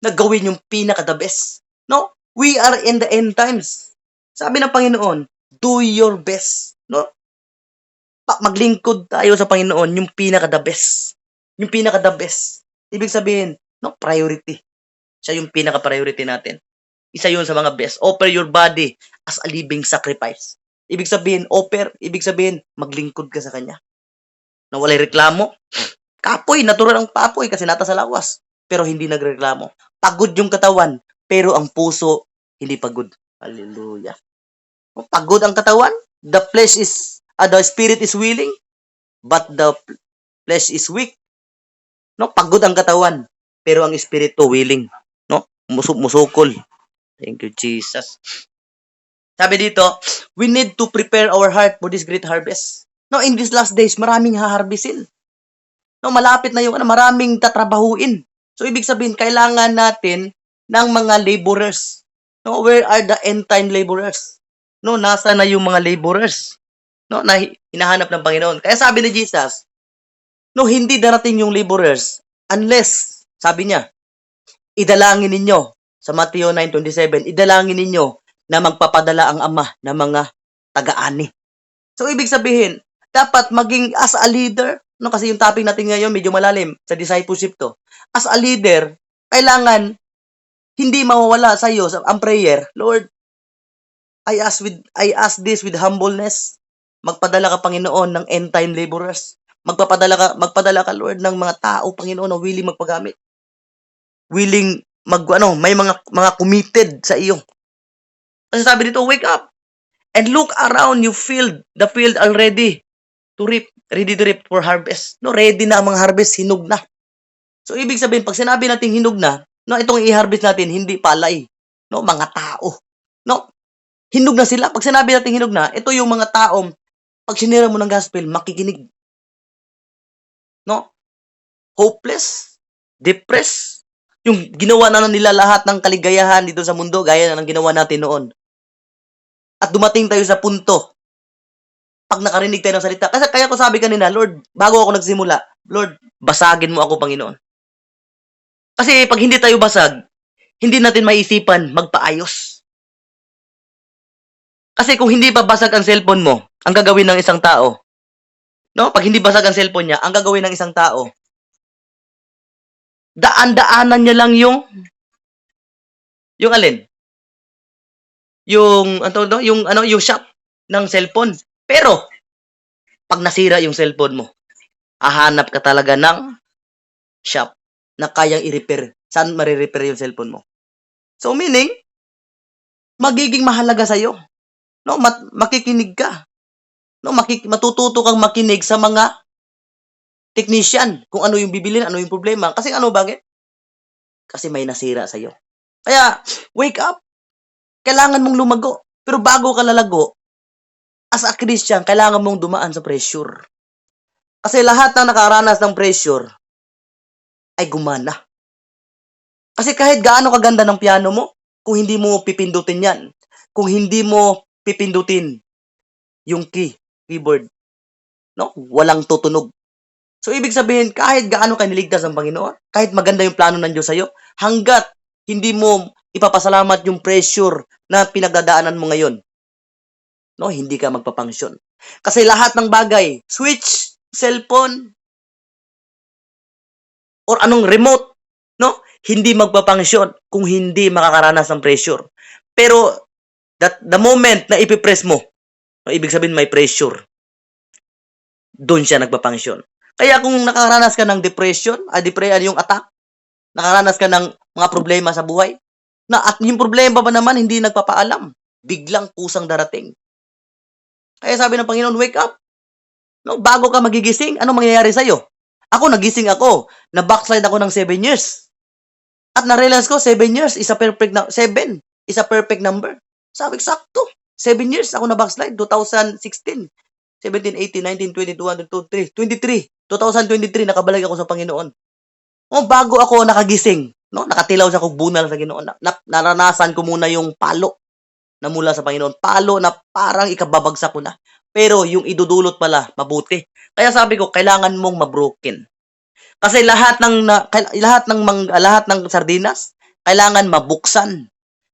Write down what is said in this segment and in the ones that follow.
na gawin yung pinaka-the best. No? We are in the end times. Sabi ng Panginoon, do your best. No? Maglingkod tayo sa Panginoon, yung pinaka-the best. Yung pinaka-the best. Ibig sabihin, no, priority. Siya yung pinaka-priority natin. Isa yun sa mga best. Offer your body as a living sacrifice. Ibig sabihin, maglingkod ka sa Kanya. Na walay reklamo. Kapoy, natural ang papoy kasi nata sa lawas. Pero hindi nagreklamo. Pagod yung katawan, pero ang puso, hindi pagod. Hallelujah. Pagod ang katawan. The spirit is willing, but the flesh is weak. No, pagod ang katawan, pero ang espiritu willing. No, musukol. Thank you, Jesus. Sabi dito, we need to prepare our heart for this great harvest. No, in these last days, maraming haharbisin. No, malapit na yung maraming tatrabahuin. So, ibig sabihin, kailangan natin ng mga laborers. No, where are the end-time laborers? No, nasa na yung mga laborers? No, na hinahanap ng Panginoon. Kaya sabi ni Jesus, no, hindi darating yung laborers unless, sabi niya, idalangin ninyo sa Matthew 9:27, idalangin ninyo na magpapadala ang Ama ng mga taga-ani. So, ibig sabihin, dapat maging as a leader, no, kasi yung topic natin ngayon medyo malalim sa discipleship to. As a leader, kailangan hindi mawawala sa iyo ang prayer. Lord, I ask this with humbleness. Magpadala ka, Panginoon, ng end-time laborers. Magpadala ka, Lord, ng mga tao, Panginoon, na willing magpagamit. Willing may mga committed sa iyo. Kasi sabi dito, wake up and look around the field already to reap, ready to reap for harvest. No, ready na ang mga harvest, hinog na. So, ibig sabihin, pag sinabi natin hinog na, no, itong i-harvest natin, hindi palay. No, mga tao. No, hinog na sila. Pag sinabi natin hinog na, ito yung mga taong, pag sinira mo ng gospel, makikinig. No? Hopeless, depressed, yung ginawa na nila lahat ng kaligayahan dito sa mundo, gaya na ng ginawa natin noon. At dumating tayo sa punto, pag nakarinig tayo ng salita, kasi kaya ko sabi kanina, Lord, bago ako nagsimula, Lord, basagin mo ako, Panginoon. Kasi pag hindi tayo basag, hindi natin maisipan magpaayos. Kasi kung hindi pa basag ang cellphone mo, ang gagawin ng isang tao, no? Pag hindi basag ang cellphone niya, ang gagawin ng isang tao, daan-daanan niya lang yung alin? Yung shop ng cellphone. Pero pag nasira yung cellphone mo, hahanap ka talaga ng shop na kayang i-repair. Saan mare-repair yung cellphone mo? So meaning, magiging mahalaga sa iyo. No, makikinig ka. No, matututo kang makinig sa mga technician kung ano yung bibilin, ano yung problema. Kasi bakit? Kasi may nasira sa iyo. Kaya, wake up. Kailangan mong lumago. Pero bago ka lalago, as a Christian, kailangan mong dumaan sa pressure. Kasi lahat ng nakaranas ng pressure ay gumana. Kasi kahit gaano kaganda ng piano mo, kung hindi mo pipindutin yan, kung hindi mo pipindutin yung keyboard, no? Walang tutunog. So, ibig sabihin, kahit gaano ka niligtas ng Panginoon, kahit maganda yung plano ng Diyos sa'yo, hanggat hindi mo ipapasalamat yung pressure na pinagdadaanan mo ngayon, no, hindi ka magpapangsyon. Kasi lahat ng bagay, switch, cellphone, or anong remote, no, hindi magpapangsyon kung hindi makakaranas ng pressure. Pero, the moment na ipipress mo, no, ibig sabihin may pressure, doon siya nagpapangsyon. Kaya kung nakaranas ka ng depression, yung attack, nakaranas ka ng mga problema sa buhay, at yung problema ba naman hindi nagpapaalam, biglang kusang darating. Kaya sabi ng Panginoon, wake up. No, bago ka magigising, ano mangyayari sa'yo? Ako, nagising ako, na-backslide ako ng 7 years. At na-realize ko, 7 years is a perfect number. Sabi, sakto. 7 years ako na-backslide, 2016. 17, 18, 19, 20, 21, 22, 2023, nakabalik ako sa Panginoon. Bago ako nakagising, no? Nakatilaw sa bunal sa Ginoon. Naranasan ko muna yung palo na mula sa Panginoon. Palo na parang ikababagsak ko na. Pero yung idudulot pala, mabuti. Kaya sabi ko, kailangan mong mabroken. Kasi lahat ng sardinas, Kailangan mabuksan.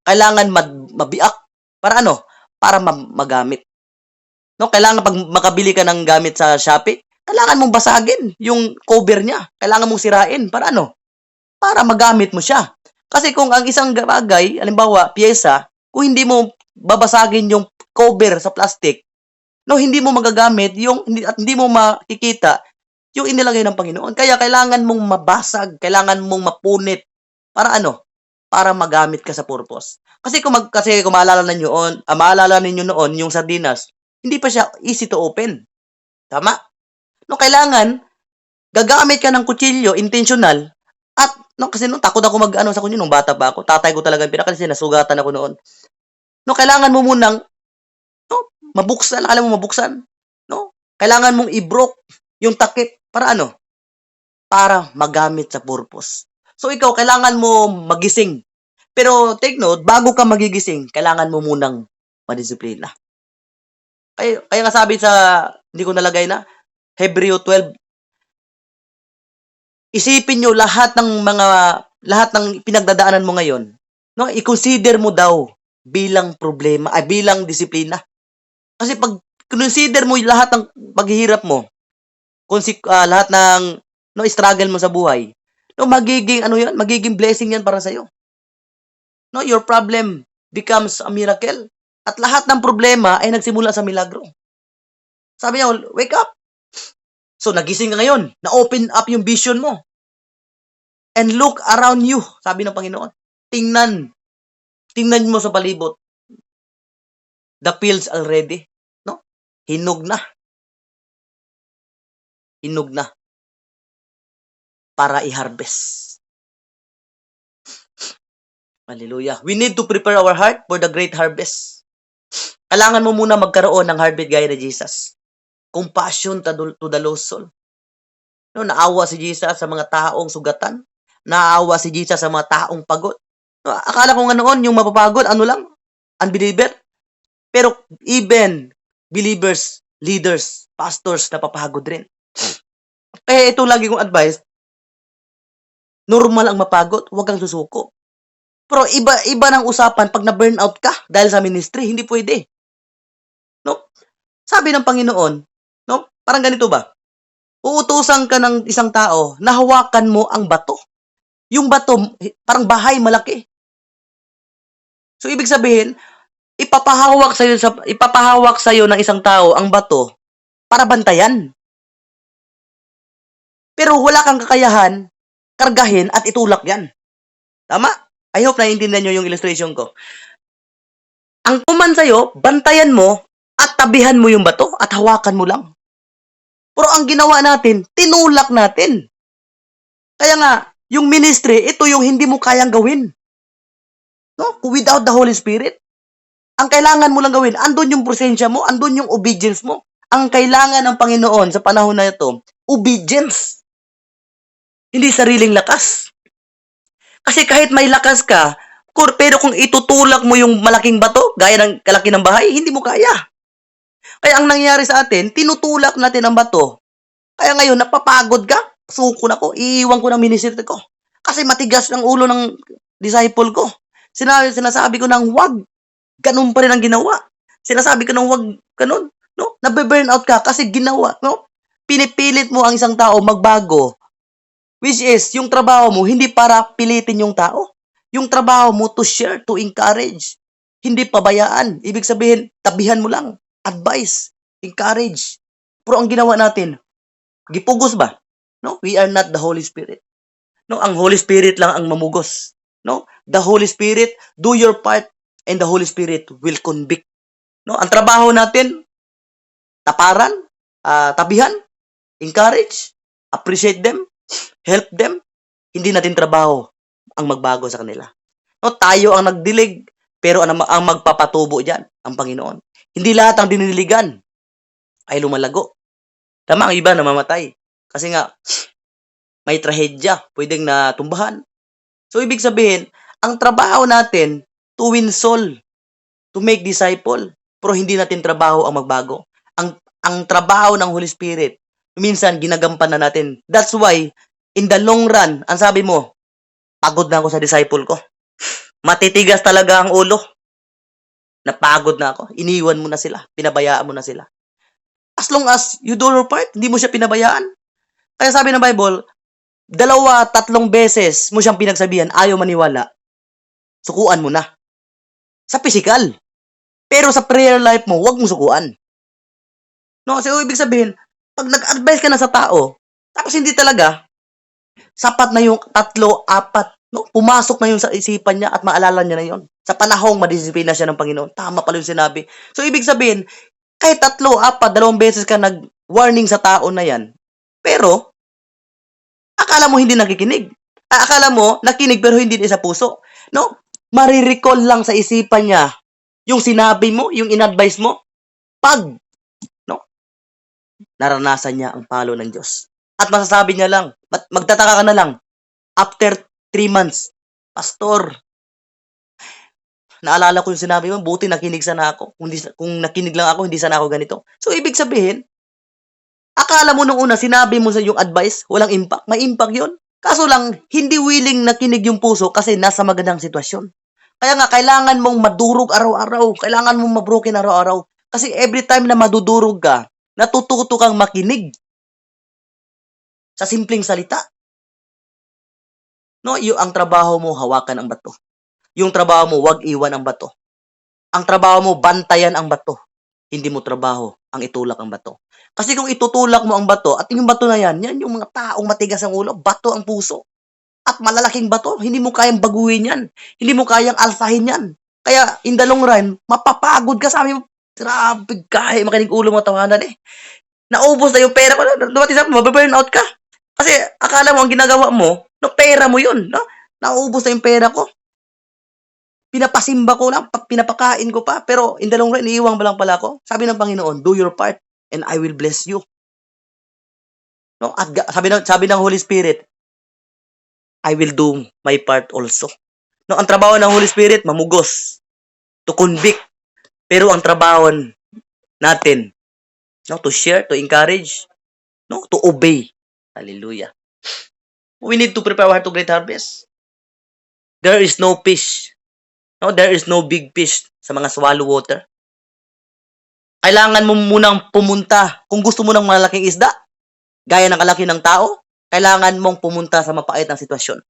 Kailangan mabiak. Para ano? Para magamit. No, kailangan pag makabili ka ng gamit sa Shopee, kailangan mong basagin yung cover niya. Kailangan mong sirain. Para ano? Para magamit mo siya. Kasi kung ang isang bagay, halimbawa, piyesa, kung hindi mo babasagin yung cover sa plastic, no, hindi mo magagamit at hindi mo makikita yung inilagay ng Panginoon. Kaya kailangan mong mabasag, kailangan mong mapunit para ano? Para magamit ka sa purpose. Kasi kung maalala ninyo noon yung sardinas, hindi pa siya easy to open. Tama? No, kailangan gagamit ka ng kutsilyo intentional at no, kasi no, takot ako mag-ano sa kunyo nung bata pa ako. Tatay ko talaga kasi nasugatan ako noon. No, kailangan mo munang no, mabuksan, alam mo mabuksan. No? Kailangan mong i-broke yung takip para ano? Para magamit sa purpose. So ikaw, kailangan mo magising. Pero take note, bago ka magigising, kailangan mo munang madisiplina. Kaya nga sabi sa, hindi ko nalagay na, Hebreo 12, isipin nyo lahat ng pinagdadaanan mo ngayon, no? I-consider mo daw bilang problema, bilang disiplina. Kasi pag consider mo lahat ng paghihirap mo, lahat ng no struggle mo sa buhay, no magiging blessing yan para sa iyo. No, your problem becomes a miracle. At lahat ng problema ay nagsimula sa milagro. Sabi niya, wake up. So nagising ka ngayon, na-open up yung vision mo. And look around you, sabi ng Panginoon. Tingnan mo sa palibot. The fields already, no? Hinog na para i-harvest. Hallelujah. We need to prepare our heart for the great harvest. Kailangan mo muna magkaroon ng heartbeat gaya ni Jesus. Compassion to the lost soul. No, naawa si Jesus sa mga taong sugatan. Naawa si Jesus sa mga taong pagod. No, akala ko nga noon, yung mapapagod, ano lang? Unbeliever. Pero even believers, leaders, pastors, napapagod rin. Kaya ito lagi kong advice, normal ang mapagod, huwag kang susuko. Pero iba ng usapan pag na-burnout ka dahil sa ministry, hindi pwede. No? Sabi ng Panginoon, no? Parang ganito ba? Uutusan ka ng isang tao na hawakan mo ang bato. Yung bato, parang bahay malaki. So, ibig sabihin, ipapahawak sa'yo ng isang tao ang bato para bantayan. Pero wala kang kakayahan, kargahin at itulak yan. Tama? I hope naiintindihan nyo yung illustration ko. Ang command sa'yo, bantayan mo at tabihan mo yung bato at hawakan mo lang. Pero ang ginawa natin, tinulak natin. Kaya nga, yung ministry, ito yung hindi mo kayang gawin. No? Without the Holy Spirit. Ang kailangan mo lang gawin, andun yung presensya mo, andun yung obedience mo. Ang kailangan ng Panginoon sa panahon na ito, obedience. Hindi sariling lakas. Kasi kahit may lakas ka, pero kung itutulak mo yung malaking bato, gaya ng kalaki ng bahay, hindi mo kaya. Kaya ang nangyayari sa atin, tinutulak natin ang bato. Kaya ngayon, napapagod ka, suko na ko, iiwan ko ng ministry ko. Kasi matigas ng ulo ng disciple ko. Sinasabi ko ng wag, ganun pa rin ang ginawa. Sinasabi ko ng wag, ganun. No? Nabe-burnout ka kasi ginawa. No? Pinipilit mo ang isang tao magbago. Which is, yung trabaho mo, hindi para pilitin yung tao. Yung trabaho mo to share, to encourage. Hindi pabayaan. Ibig sabihin, tabihan mo lang. Advice, encourage. Pero ang ginawa natin, gipugos ba? No? We are not the Holy Spirit. No, ang Holy Spirit lang ang mamugos. No? The Holy Spirit, do your part and the Holy Spirit will convict. No? Ang trabaho natin, taparan, tabihan, encourage, appreciate them, help them. Hindi natin trabaho ang magbago sa kanila. No, tayo ang nagdilig, pero ang magpapatubo diyan, ang Panginoon. Hindi lahat ang diniligan ay lumalago. Tama, ang iba namamatay. Kasi nga, may trahedya, pwedeng natumbahan. So, ibig sabihin, ang trabaho natin, to win soul, to make disciple. Pero hindi natin trabaho ang magbago. Ang trabaho ng Holy Spirit, minsan, ginagampanan natin. That's why, in the long run, ang sabi mo, pagod na ako sa disciple ko. Matitigas talaga ang ulo. Napagod na ako. Iniwan mo na sila. Pinabayaan mo na sila. As long as you do your part, hindi mo siya pinabayaan. Kaya sabi ng Bible, 2-3 beses mo siyang pinagsabihan, ayaw maniwala, sukuan mo na. Sa physical. Pero sa prayer life mo, huwag mo sukuan. No, so ibig sabihin, pag nag-advise ka na sa tao, tapos hindi talaga, sapat na yung 3-4, no? Pumasok na yun sa isipan niya at maalala niya na yun. Sa panahong madisiplina siya ng Panginoon. Tama pala yung sinabi. So ibig sabihin, kahit 3-4, 2 beses ka nag-warning sa tao na yan, pero, akala mo hindi nakikinig. Akala mo, nakinig pero hindi din sa puso. No? Marirecall lang sa isipan niya yung sinabi mo, yung in-advise mo, pag, no? Naranasan niya ang palo ng Diyos. At masasabi niya lang, magtataka ka na lang, after 3 months, Pastor, naalala ko yung sinabi mo, buti nakinig sana ako. Kung nakinig lang ako, hindi sana ako ganito. So, ibig sabihin, akala mo nung una, sinabi mo sa yung advice, walang impact. May impact yun. Kaso lang, hindi willing nakinig yung puso kasi nasa magandang sitwasyon. Kaya nga, kailangan mong madurog araw-araw. Kailangan mong mabroken araw-araw. Kasi every time na madudurog ka, natututo kang makinig. Sa simpleng salita. No, ang trabaho mo, hawakan ang bato. Yung trabaho mo, wag iwan ang bato. Ang trabaho mo, bantayan ang bato. Hindi mo trabaho ang itulak ang bato. Kasi kung itutulak mo ang bato, at yung bato na yan yung mga taong matigas ang ulo, bato ang puso. At malalaking bato, hindi mo kayang baguhin yan. Hindi mo kayang alsahin yan. Kaya, in the long run, mapapagod ka. Sabi mo, grabe, kahit makinig ulo mo tawanan eh. Naubos na yung pera ko. Dumating sa mababurn out ka. Kasi, akala mo, ang ginagawa mo, no, pera mo yun. No? Naubos na yung pera ko. Pinapasimba ko lang, pinapakain ko pa. Pero, in the long run, iiwang ba lang pala ako? Sabi ng Panginoon, do your part, and I will bless you. No? At sabi ng Holy Spirit, I will do my part also. No, ang trabaho ng Holy Spirit, mamugos, to convict. Pero ang trabaho natin, no, to share, to encourage, no, to obey. Hallelujah. We need to prepare our heart to great harvest. There is no fish. No, there is no big fish sa mga swallow water. Kailangan mo munang pumunta, kung gusto mo ng malaking isda, gaya ng kalaki ng tao, kailangan mong pumunta sa mapait na sitwasyon.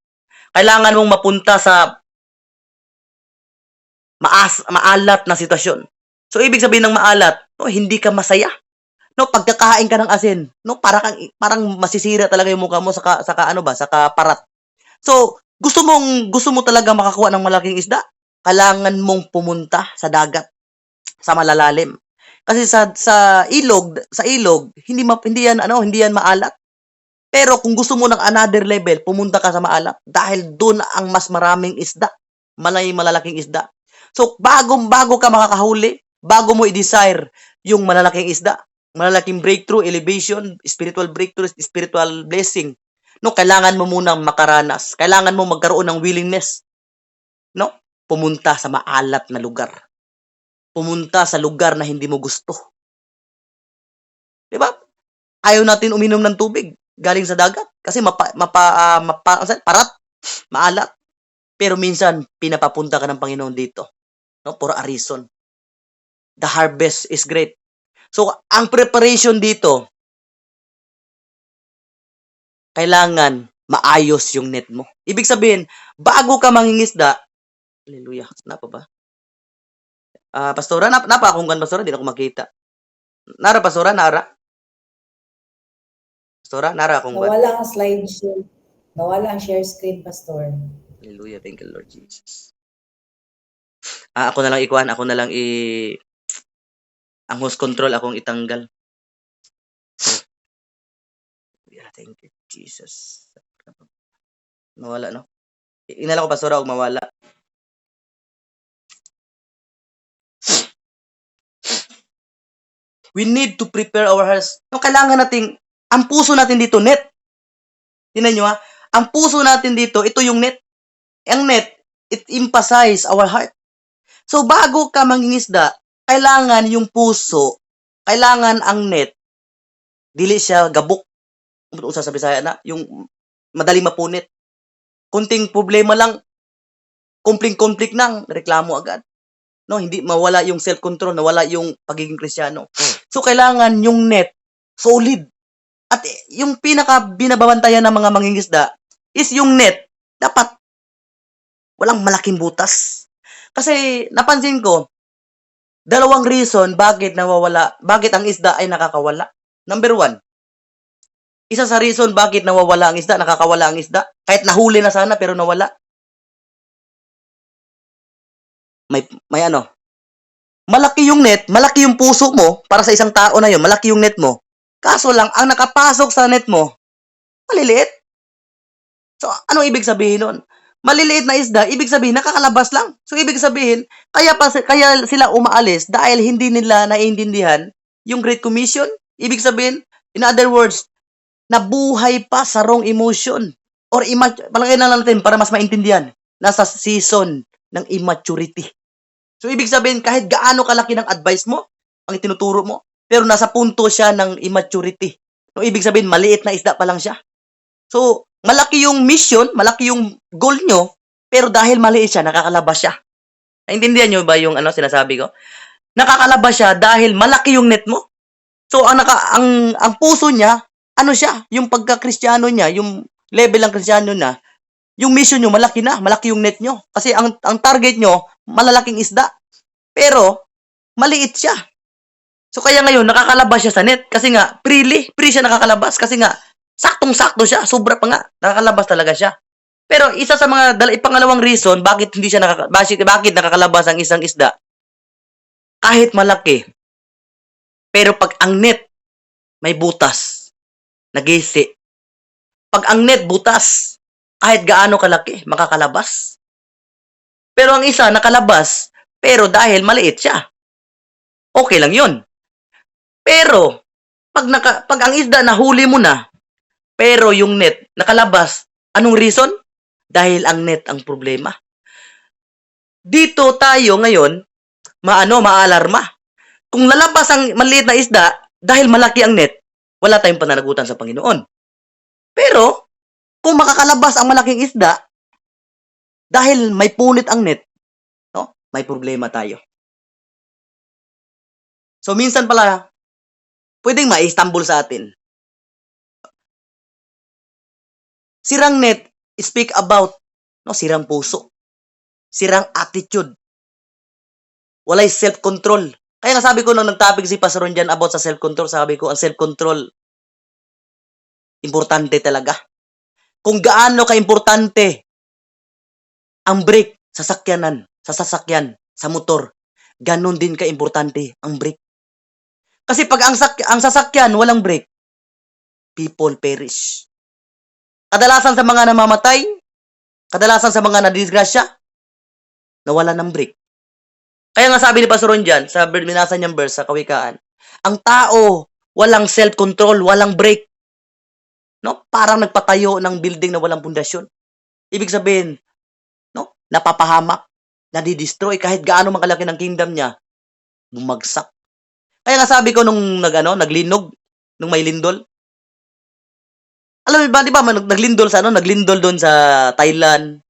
Kailangan mong mapunta sa maalat na sitwasyon. So, ibig sabihin ng maalat, no, hindi ka masaya. No, pagkakain ka ng asin, no, parang masisira talaga yung mukha mo sa parat. So, gusto mo talaga makakuha ng malaking isda, kailangan mong pumunta sa dagat, sa malalalim. Kasi sa ilog, hindi yan maalat. Pero kung gusto mo ng another level, pumunta ka sa maalat dahil doon ang mas maraming isda, malalaking isda. So, bago ka makakahuli, bago mo i-desire yung malalaking isda, malalaking breakthrough, elevation, spiritual breakthrough, spiritual blessing, no, kailangan mo munang makaranas. Kailangan mo magkaroon ng willingness, no? Pumunta sa maalat na lugar. Pumunta sa lugar na hindi mo gusto. Di ba? Ayaw natin uminom ng tubig galing sa dagat kasi parat, maalat. Pero minsan, pinapapunta ka ng Panginoon dito, no? For a reason. The harvest is great. So, ang preparation dito, kailangan maayos yung net mo. Ibig sabihin, bago ka mangingisda, hallelujah, napa ba? Pastora, napa akong kan, Pastora, hindi na ako makita. Nara, Pastora, nara? Pastora, nara akong kan. Nawala ang slideshow. Nawala ang share screen, Pastor. Hallelujah, thank you, Lord Jesus. Ako na lang ikuhan, ako na lang ang host control akong itanggal. Yeah, thank you, Jesus. Nawala, no? Inala ko, Pastora, huwag mawala. We need to prepare our hearts. No, kailangan nating, ang puso natin dito, net. Tingnan nyo ha, ang puso natin dito, ito yung net. Ang net, it emphasize our heart. So, bago ka mangingisda, kailangan yung puso, kailangan ang net, dili siya gabok. Kung sasabi sa na, yung madaling mapunit. Kunting problema lang, kumpling-kumplik nang reklamo agad. No, hindi mawala yung self-control, nawala yung pagiging Kristiyano. So, kailangan yung net solid. At yung pinaka binababantayan ng mga mangingisda is yung net dapat walang malaking butas. Kasi napansin ko, dalawang reason bakit ang isda ay nakakawala. Number 1, isa sa reason bakit nawawala ang isda, nakakawala ang isda, kahit nahuli na sana pero nawala. May ano, malaki yung net, malaki yung puso mo para sa isang tao na yun, malaki yung net mo. Kaso lang, ang nakapasok sa net mo, maliliit. So, anong ibig sabihin nun? Maliliit na isda, ibig sabihin, nakakalabas lang. So, ibig sabihin, kaya sila umaalis dahil hindi nila naiintindihan yung Great Commission. Ibig sabihin, in other words, nabuhay pa sa wrong emotion. Or palagay na lang natin para mas maintindihan. Nasa season ng immaturity. So, ibig sabihin, kahit gaano kalaki ng advice mo, ang itinuturo mo, pero nasa punto siya ng immaturity. So, ibig sabihin, maliit na isda pa lang siya. So, malaki yung mission, malaki yung goal nyo, pero dahil maliit siya, nakakalabas siya. Naintindihan nyo ba yung sinasabi ko? Nakakalabas siya dahil malaki yung net mo. So, ang puso niya, siya, yung pagka-Kristiyano niya, yung level ng Kristiyano niya, yung mission nyo, malaki na, malaki yung net nyo. Kasi ang target nyo, malalaking isda. Pero, maliit siya. So, kaya ngayon, nakakalabas siya sa net. Kasi nga, free siya nakakalabas. Kasi nga, saktong-sakto siya, sobra pa nga, nakakalabas talaga siya. Pero isa sa mga pangalawang reason bakit bakit nakakalabas ang isang isda, kahit malaki, pero pag ang net may butas, nagisi. Pag ang net butas, kahit gaano kalaki, makakalabas. Pero ang isa nakalabas, pero dahil maliit siya, okay lang yun. Pero pag ang isda nahuli mo na, pero yung net nakalabas, anong reason? Dahil ang net ang problema. Dito tayo ngayon, maalarma. Kung lalabas ang maliit na isda, dahil malaki ang net, wala tayong pananagutan sa Panginoon. Pero, kung makakalabas ang malaking isda, dahil may punit ang net, no, may problema tayo. So, minsan pala, pwedeng ma-stumble sa atin. Sirang net, speak about sirang puso, sirang attitude, walay self-control. Kaya nga sabi ko nung nag-topic si Pastor Ron dyan about sa self-control, sabi ko ang self-control, importante talaga. Kung gaano ka-importante ang brake sa sasakyan, sa motor, ganon din ka-importante ang brake. Kasi pag ang sasakyan walang brake, people perish. Kadalasan sa mga namamatay, kadalasan sa mga nadisgrasya, nawala ng brake. Kaya nga sabi ni Pastor Ron dyan, sa minasa niyang verse sa Kawikaan, ang tao, walang self-control, walang brake. No? Parang nagpatayo ng building na walang pundasyon. Ibig sabihin, napapahamak, nadidestroy, kahit gaano makalaki ng kingdom niya, bumagsak. Kaya nga sabi ko nung naglinog, nung may lindol, alam mo ba, di ba, naglindol doon sa Thailand.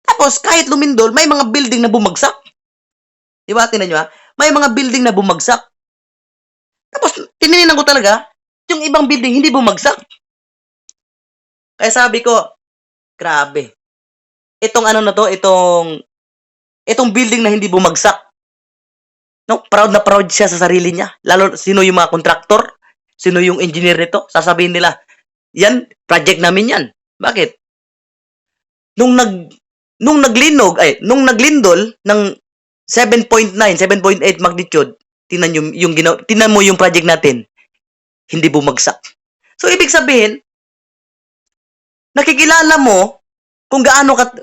Tapos, kahit lumindol, may mga building na bumagsak. Di ba, tingnan nyo ha? May mga building na bumagsak. Tapos, tininan ko talaga, yung ibang building hindi bumagsak. Kaya sabi ko, grabe. Itong itong building na hindi bumagsak. No, proud na proud siya sa sarili niya. Lalo, sino yung mga kontraktor? Sino yung engineer nito? Sasabihin nila, yan, project namin yan. Bakit? Nung naglindol ng 7.9, 7.8 magnitude, tinan mo yung project natin, hindi bumagsak. So, ibig sabihin, nakikilala mo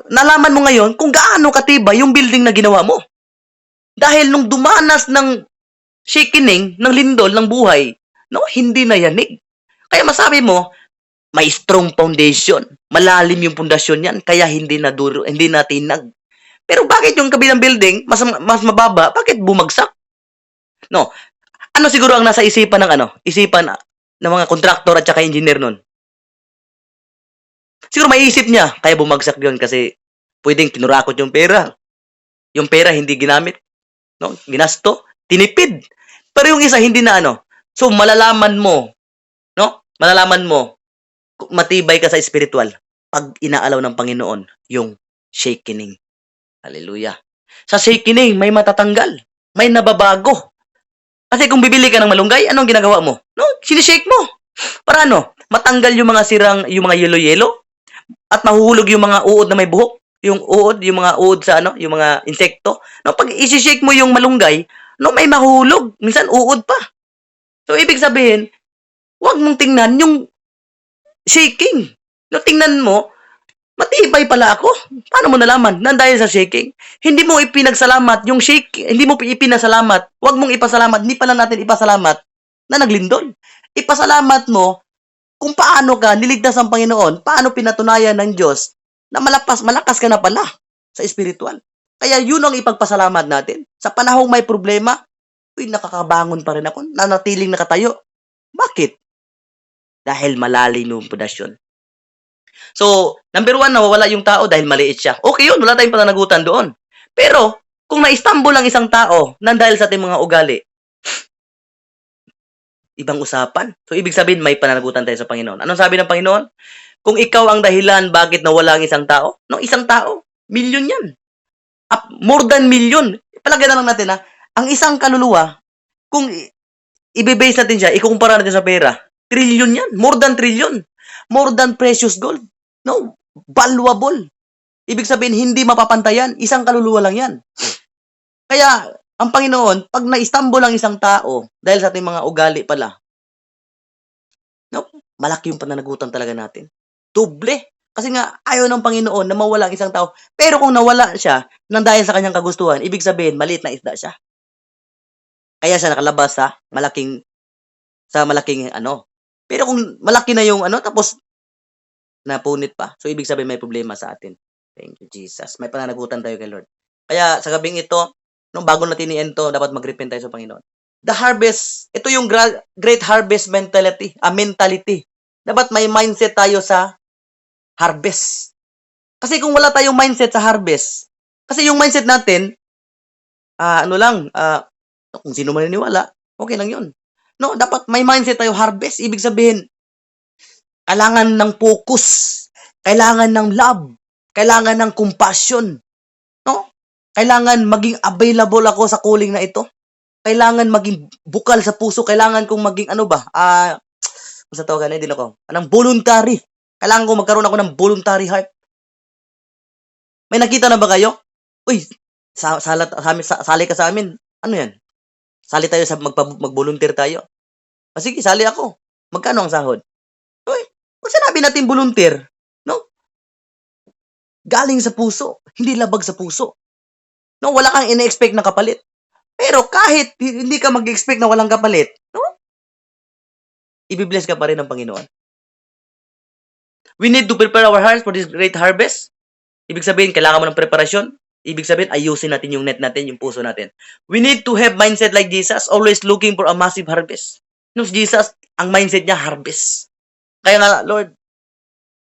nalaman mo ngayon kung gaano katibay yung building na ginawa mo. Dahil nung dumanas ng shakening, ng lindol, ng buhay, hindi na yanig. Kaya masabi mo, may strong foundation. Malalim yung pundasyon yan. Kaya hindi na tinag. Pero bakit yung kabilang building, mas mababa, bakit bumagsak? No. Ano siguro ang nasa isipan ng mga kontraktor at saka engineer nun? Siguro maiisip niya, kaya bumagsak yun kasi Pwedeng kinurakot yung pera. Yung pera hindi ginamit, no? Ginasto, tinipid. Pero yung isa hindi na ano. So malalaman mo, no? Malalaman mo kung matibay ka sa spiritual pag inaalaw ng Panginoon yung shakening. Hallelujah. Sa shakening, may matatanggal, may nababago. Kasi kung bibili ka ng malunggay, anong ginagawa mo? No, sinishake mo. Para ano? Matanggal yung mga sirang, yung mga yelo-yelo, at mahuhulog yung mga uod na may buhok. Yung uod, yung mga uod sa ano, yung mga insekto. No, pag isi-shake mo yung malunggay, no, may mahuhulog. Minsan uod pa. So, ibig sabihin, huwag mong tingnan yung shaking. No, tingnan mo, matibay pala ako. Paano mo nalaman? Nang dahil sa shaking. Hindi mo ipinagsalamat yung shake, hindi mo ipinasalamat. Huwag mong ipasalamat, hindi pala natin ipasalamat na naglindol. Ipasalamat mo kung paano ka niligtas ng Panginoon, paano pinatunayan ng Diyos na malakas ka na pala sa spiritual. Kaya yun ang ipagpasalamat natin. Sa panahong may problema, nakakabangon pa rin ako, nanatiling nakatayo. Bakit? Dahil malalim yung pundasyon. So, number 1, nawawala yung tao dahil maliit siya. Okay yun, wala tayong pananagutan doon. Pero, kung na-stumble ang isang tao nang dahil sa ating mga ugali, ibang usapan. So, ibig sabihin, may pananagutan tayo sa Panginoon. Anong sabi ng Panginoon? Kung ikaw ang dahilan bakit nawala ang isang tao, no, isang tao, milyon yan. More than million. Palagay na lang natin ha, ang isang kaluluwa, kung i-base natin siya, ikukumpara natin sa pera, trillion yan. More than trillion. More than precious gold. No, valuable. Ibig sabihin, hindi mapapantayan. Isang kaluluwa lang yan. Kaya, ang Panginoon, pag na-stumble ang isang tao, dahil sa ating mga ugali pala, no, malaki yung pananagutan talaga natin. Doble. Kasi nga, ayaw ng Panginoon na mawala ang isang tao. Pero kung nawala siya, nang dahil sa kanyang kagustuhan, ibig sabihin, maliit na isda siya. Kaya siya nakalabas sa malaking ano. Pero kung malaki na yung ano, tapos napunit pa, so ibig sabihin may problema sa atin. Thank you, Jesus. May pananagutan tayo kay Lord. Kaya sa gabing ito, nung bago natin i-end to, dapat mag-repent tayo sa Panginoon. The harvest, ito yung great harvest mentality. Dapat may mindset tayo sa harvest. Kasi kung wala tayong mindset sa harvest, kasi yung mindset natin, kung sino maniniwala, okay lang yun. No, dapat may mindset tayo harvest. Ibig sabihin, kailangan ng focus, kailangan ng love, kailangan ng compassion. No? Kailangan maging available ako sa calling na ito. Kailangan maging bukal sa puso. Kailangan kong maging kung sa tawagan din ako, anong voluntary. Kailangan ko magkaroon ako ng voluntary heart. May nakita na ba kayo? Uy, sali ka sa amin. Ano yan? Sali tayo sa mag-volunteer tayo. Sige, sali ako. Magkano ang sahod? Uy, pag sinabi natin volunteer, no? Galing sa puso, hindi labag sa puso. No, wala kang ina-expect na kapalit. Pero kahit hindi ka mag-expect na walang kapalit, no? Ibibless ka pa rin ng Panginoon. We need to prepare our hearts for this great harvest. Ibig sabihin, kailangan mo ng preparasyon. Ibig sabihin, ayusin natin yung net natin, yung puso natin. We need to have mindset like Jesus, always looking for a massive harvest. No, Jesus, ang mindset niya, harvest. Kaya nga, Lord,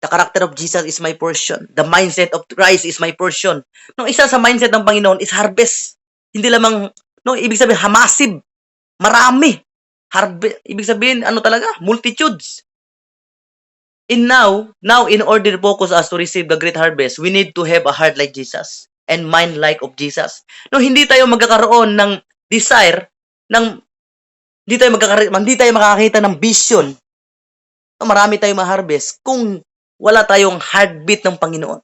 the character of Jesus is my portion. The mindset of Christ is my portion. No, isa sa mindset ng Panginoon is harvest. Hindi lamang, no, ibig sabihin, massive. Marami. Harvest. Ibig sabihin, talaga? Multitudes. And now, in order to focus us to receive the great harvest, we need to have a heart like Jesus and mind like of Jesus. No, hindi tayo magkakaroon ng desire, hindi tayo makakakita ng vision. No, marami tayong ma-harvest kung wala tayong heartbeat ng Panginoon.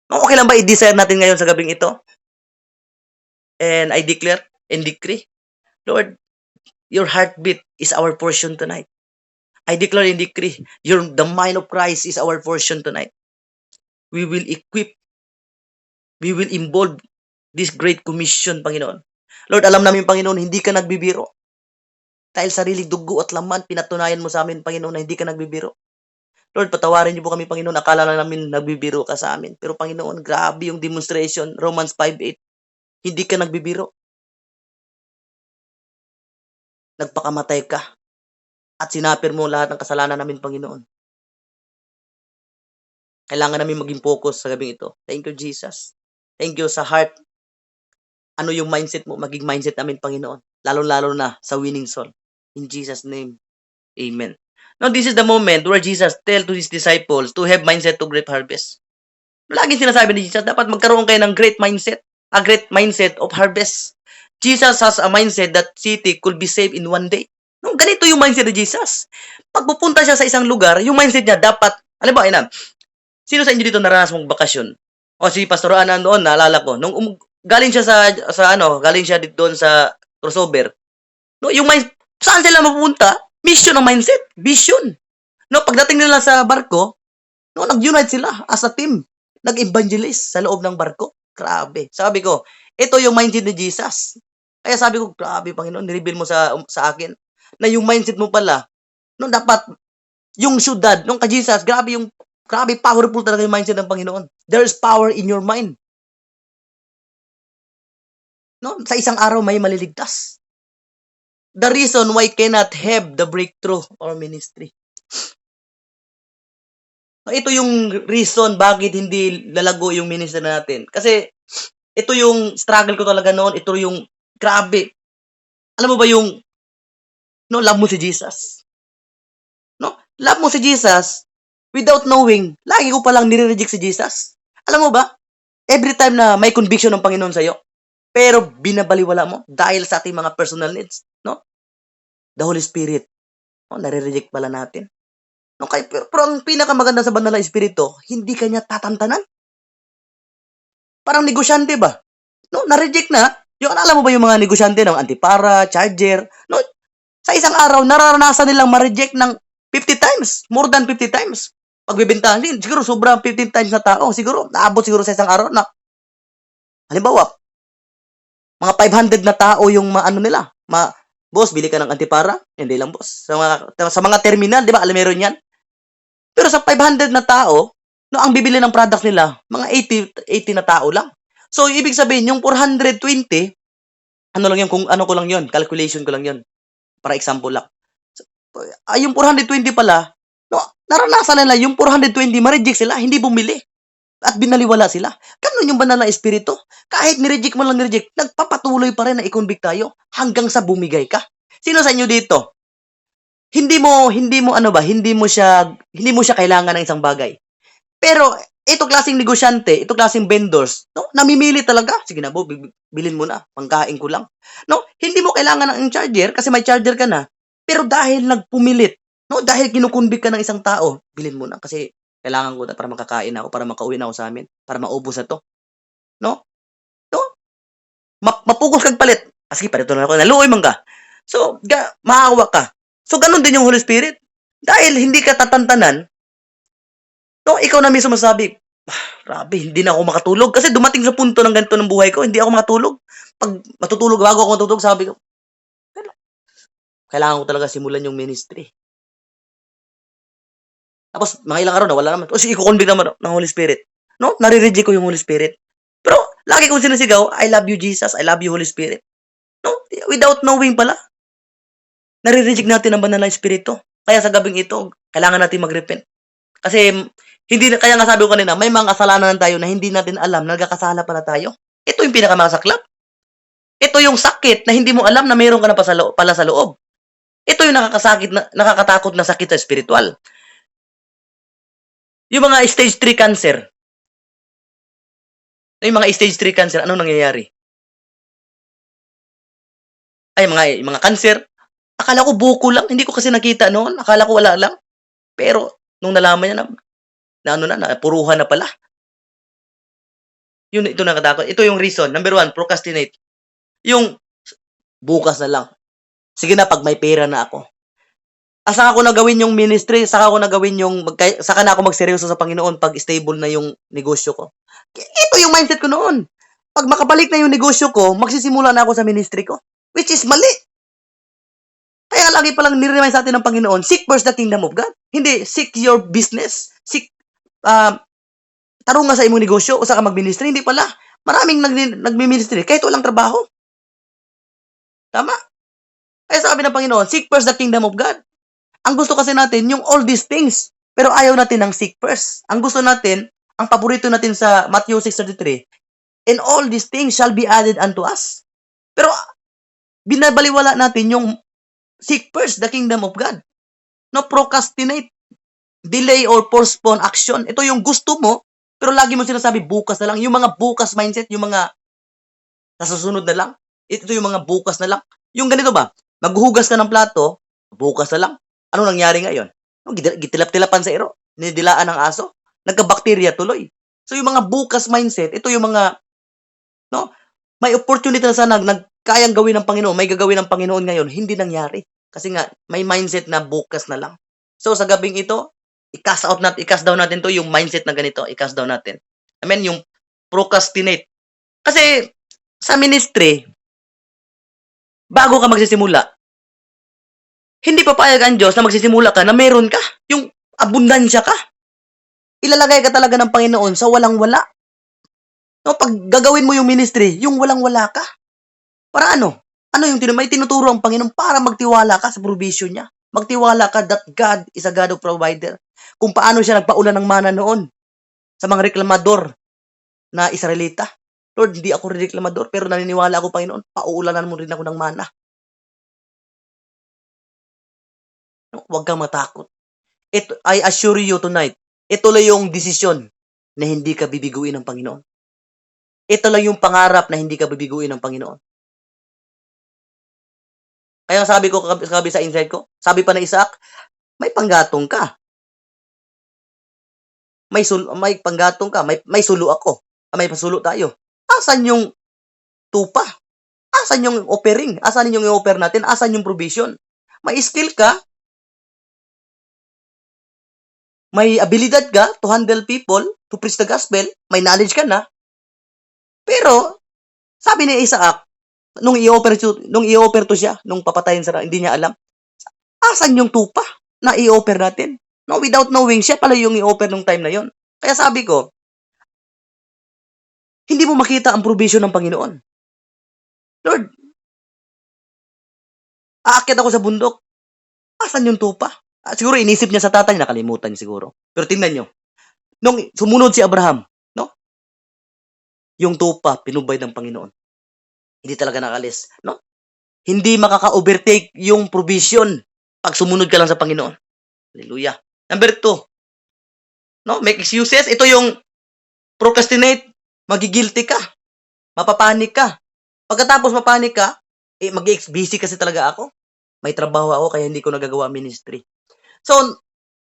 No, okay lang ba i-desire natin ngayon sa gabing ito? And I declare and decree, Lord, your heartbeat is our portion tonight. I declare and decree, the mind of Christ is our portion tonight. We will equip, we will involve this great commission, Panginoon. Lord, alam namin, Panginoon, hindi ka nagbibiro. Dahil sarili dugo at laman, pinatunayan mo sa amin, Panginoon, na hindi ka nagbibiro. Lord, patawarin niyo po kami, Panginoon. Akala lang namin nagbibiro ka sa amin. Pero, Panginoon, grabe yung demonstration. Romans 5:8. Hindi ka nagbibiro. Nagpakamatay ka. At sinapir mo lahat ng kasalanan namin, Panginoon. Kailangan namin maging focus sa gabing ito. Thank you, Jesus. Thank you sa heart. Ano yung mindset mo? Maging mindset namin, Panginoon. Lalo-lalo na sa winning soul. In Jesus' name, amen. Now, this is the moment where Jesus tell to His disciples to have mindset to great harvest. Laging sinasabi ni Jesus, dapat magkaroon kayo ng great mindset. A great mindset of harvest. Jesus has a mindset that city could be saved in one day. No, ganito yung mindset ni Jesus. Pag pupunta siya sa isang lugar, yung mindset niya dapat, alam ba, sino sa inyo dito naranasan mong bakasyon? O si Pastor Ana noon, naalala ko, nung galing siya galing siya doon sa crossover. No, yung saan sila mapupunta? Mission ang mindset, vision. No, pagdating nila sa barko, no, nag-unite sila as a team. Nag-evangelize sa loob ng barko. Grabe. Sabi ko, ito yung mindset ni Jesus. Kaya sabi ko, grabe Panginoon, nireveal mo sa akin na yung mindset mo pala, no, dapat yung syudad, nung ka-Jesus, grabe powerful talaga yung mindset ng Panginoon. There is power in your mind. No, sa isang araw may maliligtas. The reason why cannot have the breakthrough or ministry. Ito yung reason bakit hindi lalago yung ministry natin. Kasi ito yung struggle ko talaga noon. Ito yung grabe. Alam mo ba yung love mo si Jesus? No? Love mo si Jesus without knowing, lagi ko palang nire-reject si Jesus. Alam mo ba? Every time na may conviction ng Panginoon sa'yo, pero binabaliwala mo dahil sa ating mga personal needs, no? The Holy Spirit, no? Nare-reject pala natin. No, pero ang pinakamaganda sa banal na espiritu, hindi kanya tatantanan. Parang negosyante ba? No, na-reject na. Yung alam mo ba yung mga negosyante ng antipara, charger, no? Sa isang araw, nararanasan nilang ma-reject ng 50 times, more than 50 times. Pagbibentahan din, siguro sobrang 15 times na tao, siguro, naabot siguro sa isang araw na, halimbawa, mga 500 na tao yung nila, boss, bili ka ng antipara? Hindi lang, boss. Sa mga terminal, di ba, alam meron yan? Pero sa 500 na tao, no, ang bibili ng products nila, mga 80 na tao lang. So, ibig sabihin, yung 420, ano lang yun, ko lang yun, calculation ko lang yun. Para example lang. So, yung 420 pala, no, naranasan nila yung 420, ma-reject sila, hindi bumili. At binaliwala sila. Ganun yung banal na espiritu. Kahit ni-reject mo lang ni-reject, nagpapatuloy pa rin na i-convict tayo hanggang sa bumigay ka. Sino sa inyo dito? Hindi mo siya kailangan ng isang bagay. Pero ito klaseng negosyante, ito klaseng vendors, no, namimili talaga. Sige na, bilhin mo na, pangkain ko lang. No, hindi mo kailangan ng charger kasi may charger ka na. Pero dahil nagpumilit, no, dahil kinukunbik ka ng isang tao, bilhin mo na kasi kailangan ko na para makakain ako, para makauwi na ako sa amin, para maubos na to. No? No? Mapugos kang palit. Sige, parito na ako. Naluoy man ka. So, maawa ka. So, ganun din yung Holy Spirit. Dahil hindi ka tatantanan, no, ikaw na mismo masabi, grabe, hindi na ako makatulog. Kasi dumating sa punto ng ganito ng buhay ko, hindi ako makatulog. Pag matutulog, bago ako matutulog, sabi ko, kailangan ko talaga simulan yung ministry. Tapos, mga ilang araw na, wala naman. O sige, iko-convict naman ng Holy Spirit. No? Nare-reject ko yung Holy Spirit. Pero, lagi kong sinisigaw, I love you, Jesus. I love you, Holy Spirit. No? Without knowing pala, nare-reject natin ang banal na espiritu. Kaya sa gabing ito, kailangan natin mag-repent. Kasi, kaya nga sabi ko kanina, may mga kasalanan tayo na hindi natin alam, nagkakasala pala tayo. Ito yung pinakamasaklap. Ito yung sakit na hindi mo alam na mayroon ka na pala sa loob. Ito yung nakakatakot na sakit sa spiritual. Yung mga stage 3 cancer. Yung mga stage 3 cancer, anong nangyayari? Ay, mga cancer. Akala ko buko lang. Hindi ko kasi nakita noon. Akala ko wala lang. Pero, nung nalaman niya na puruhan na pala. Ito nakatakot. Ito yung reason. Number 1, procrastinate. Yung, bukas na lang. Sige na, pag may pera na ako. Saka ko na gawin yung ministry, saka na ako magseryoso sa Panginoon pag stable na yung negosyo ko. Ito yung mindset ko noon. Pag makabalik na yung negosyo ko, magsisimula na ako sa ministry ko. Which is mali. Kaya lagi palang nire-remind sa atin ng Panginoon, seek first the kingdom of God. Hindi, seek your business. Seek, tarungan sa imong negosyo o saka mag-ministry. Hindi pala. Maraming nagmi-ministry kahit walang trabaho. Tama? Kaya sabi ng Panginoon, seek first the kingdom of God. Ang gusto kasi natin, yung all these things, Pero ayaw natin ng seek first. Ang gusto natin, ang paborito natin sa Matthew 6:33, and all these things shall be added unto us. Pero binabaliwala natin yung seek first the kingdom of God. No, procrastinate, delay or postpone action. Ito yung gusto mo, pero lagi mo sinasabi bukas na lang. Yung mga bukas mindset, yung mga nasusunod na lang. Ito yung mga bukas na lang. Yung ganito ba? Maghuhugas ka ng plato, bukas na lang. Ano nangyari ngayon? Gitilap-tilapan sa iro. Nidilaan ng aso. Nagka-bacteria tuloy. So yung mga bukas mindset, ito yung mga, no? May opportunity na sana kayang gawin ng Panginoon, may gagawin ng Panginoon ngayon, hindi nangyari. Kasi nga, may mindset na bukas na lang. So sa gabing ito, i-cast down natin to, yung mindset na ganito, i-cast down natin. Amen, yung procrastinate. Kasi sa ministry, bago ka magsisimula, hindi papayag ang Diyos na magsisimula ka na meron ka, yung abundansya ka. Ilalagay ka talaga ng Panginoon sa walang-wala. No, pag gagawin mo yung ministry, yung walang-wala ka. Para ano? Ano yung may tinuturo ang Panginoon para magtiwala ka sa provision niya. Magtiwala ka that God is a God of provider. Kung paano siya nagpaulan ng mana noon sa mga reklamador na Israelita. Lord, hindi ako reklamador, pero naniniwala ako, Panginoon, pauulanan mo rin ako ng mana. No, huwag kang matakot. I assure you tonight, ito lang yung desisyon na hindi ka bibiguin ng Panginoon. Ito lang yung pangarap na hindi ka bibiguin ng Panginoon. Kaya sabi sa insight ko, sabi pa na Isaac, may panggatong ka. May panggatong ka, may sulo ako. May pasulo tayo. Asan yung tupa? Asan yung offering? Asan yung i-offer natin? Asan yung provision? May skill ka, may abilidad ka to handle people, to preach the gospel, may knowledge ka na. Pero, sabi ni Isaac, nung i-offer to siya, nung papatayin sa hindi niya alam, asan yung tupa na i-offer natin? No, without knowing, siya pala yung i-offer nung time na yon. Kaya sabi ko, hindi mo makita ang provision ng Panginoon. Lord, aakyat ako sa bundok. Asan yung tupa? Siguro inisip niya sa tatay, nakalimutan niya siguro. Pero tingnan nyo, nung sumunod si Abraham, no? Yung tupa, pinubay ng Panginoon. Hindi talaga nakalis, no? Hindi makaka-overtake yung provision pag sumunod ka lang sa Panginoon. Hallelujah. Number 2, no? Make excuses. Ito yung procrastinate. Magigilty ka. Mapapanik ka. Pagkatapos mapanik ka, busy kasi talaga ako. May trabaho ako kaya hindi ko nagagawa ministry. So,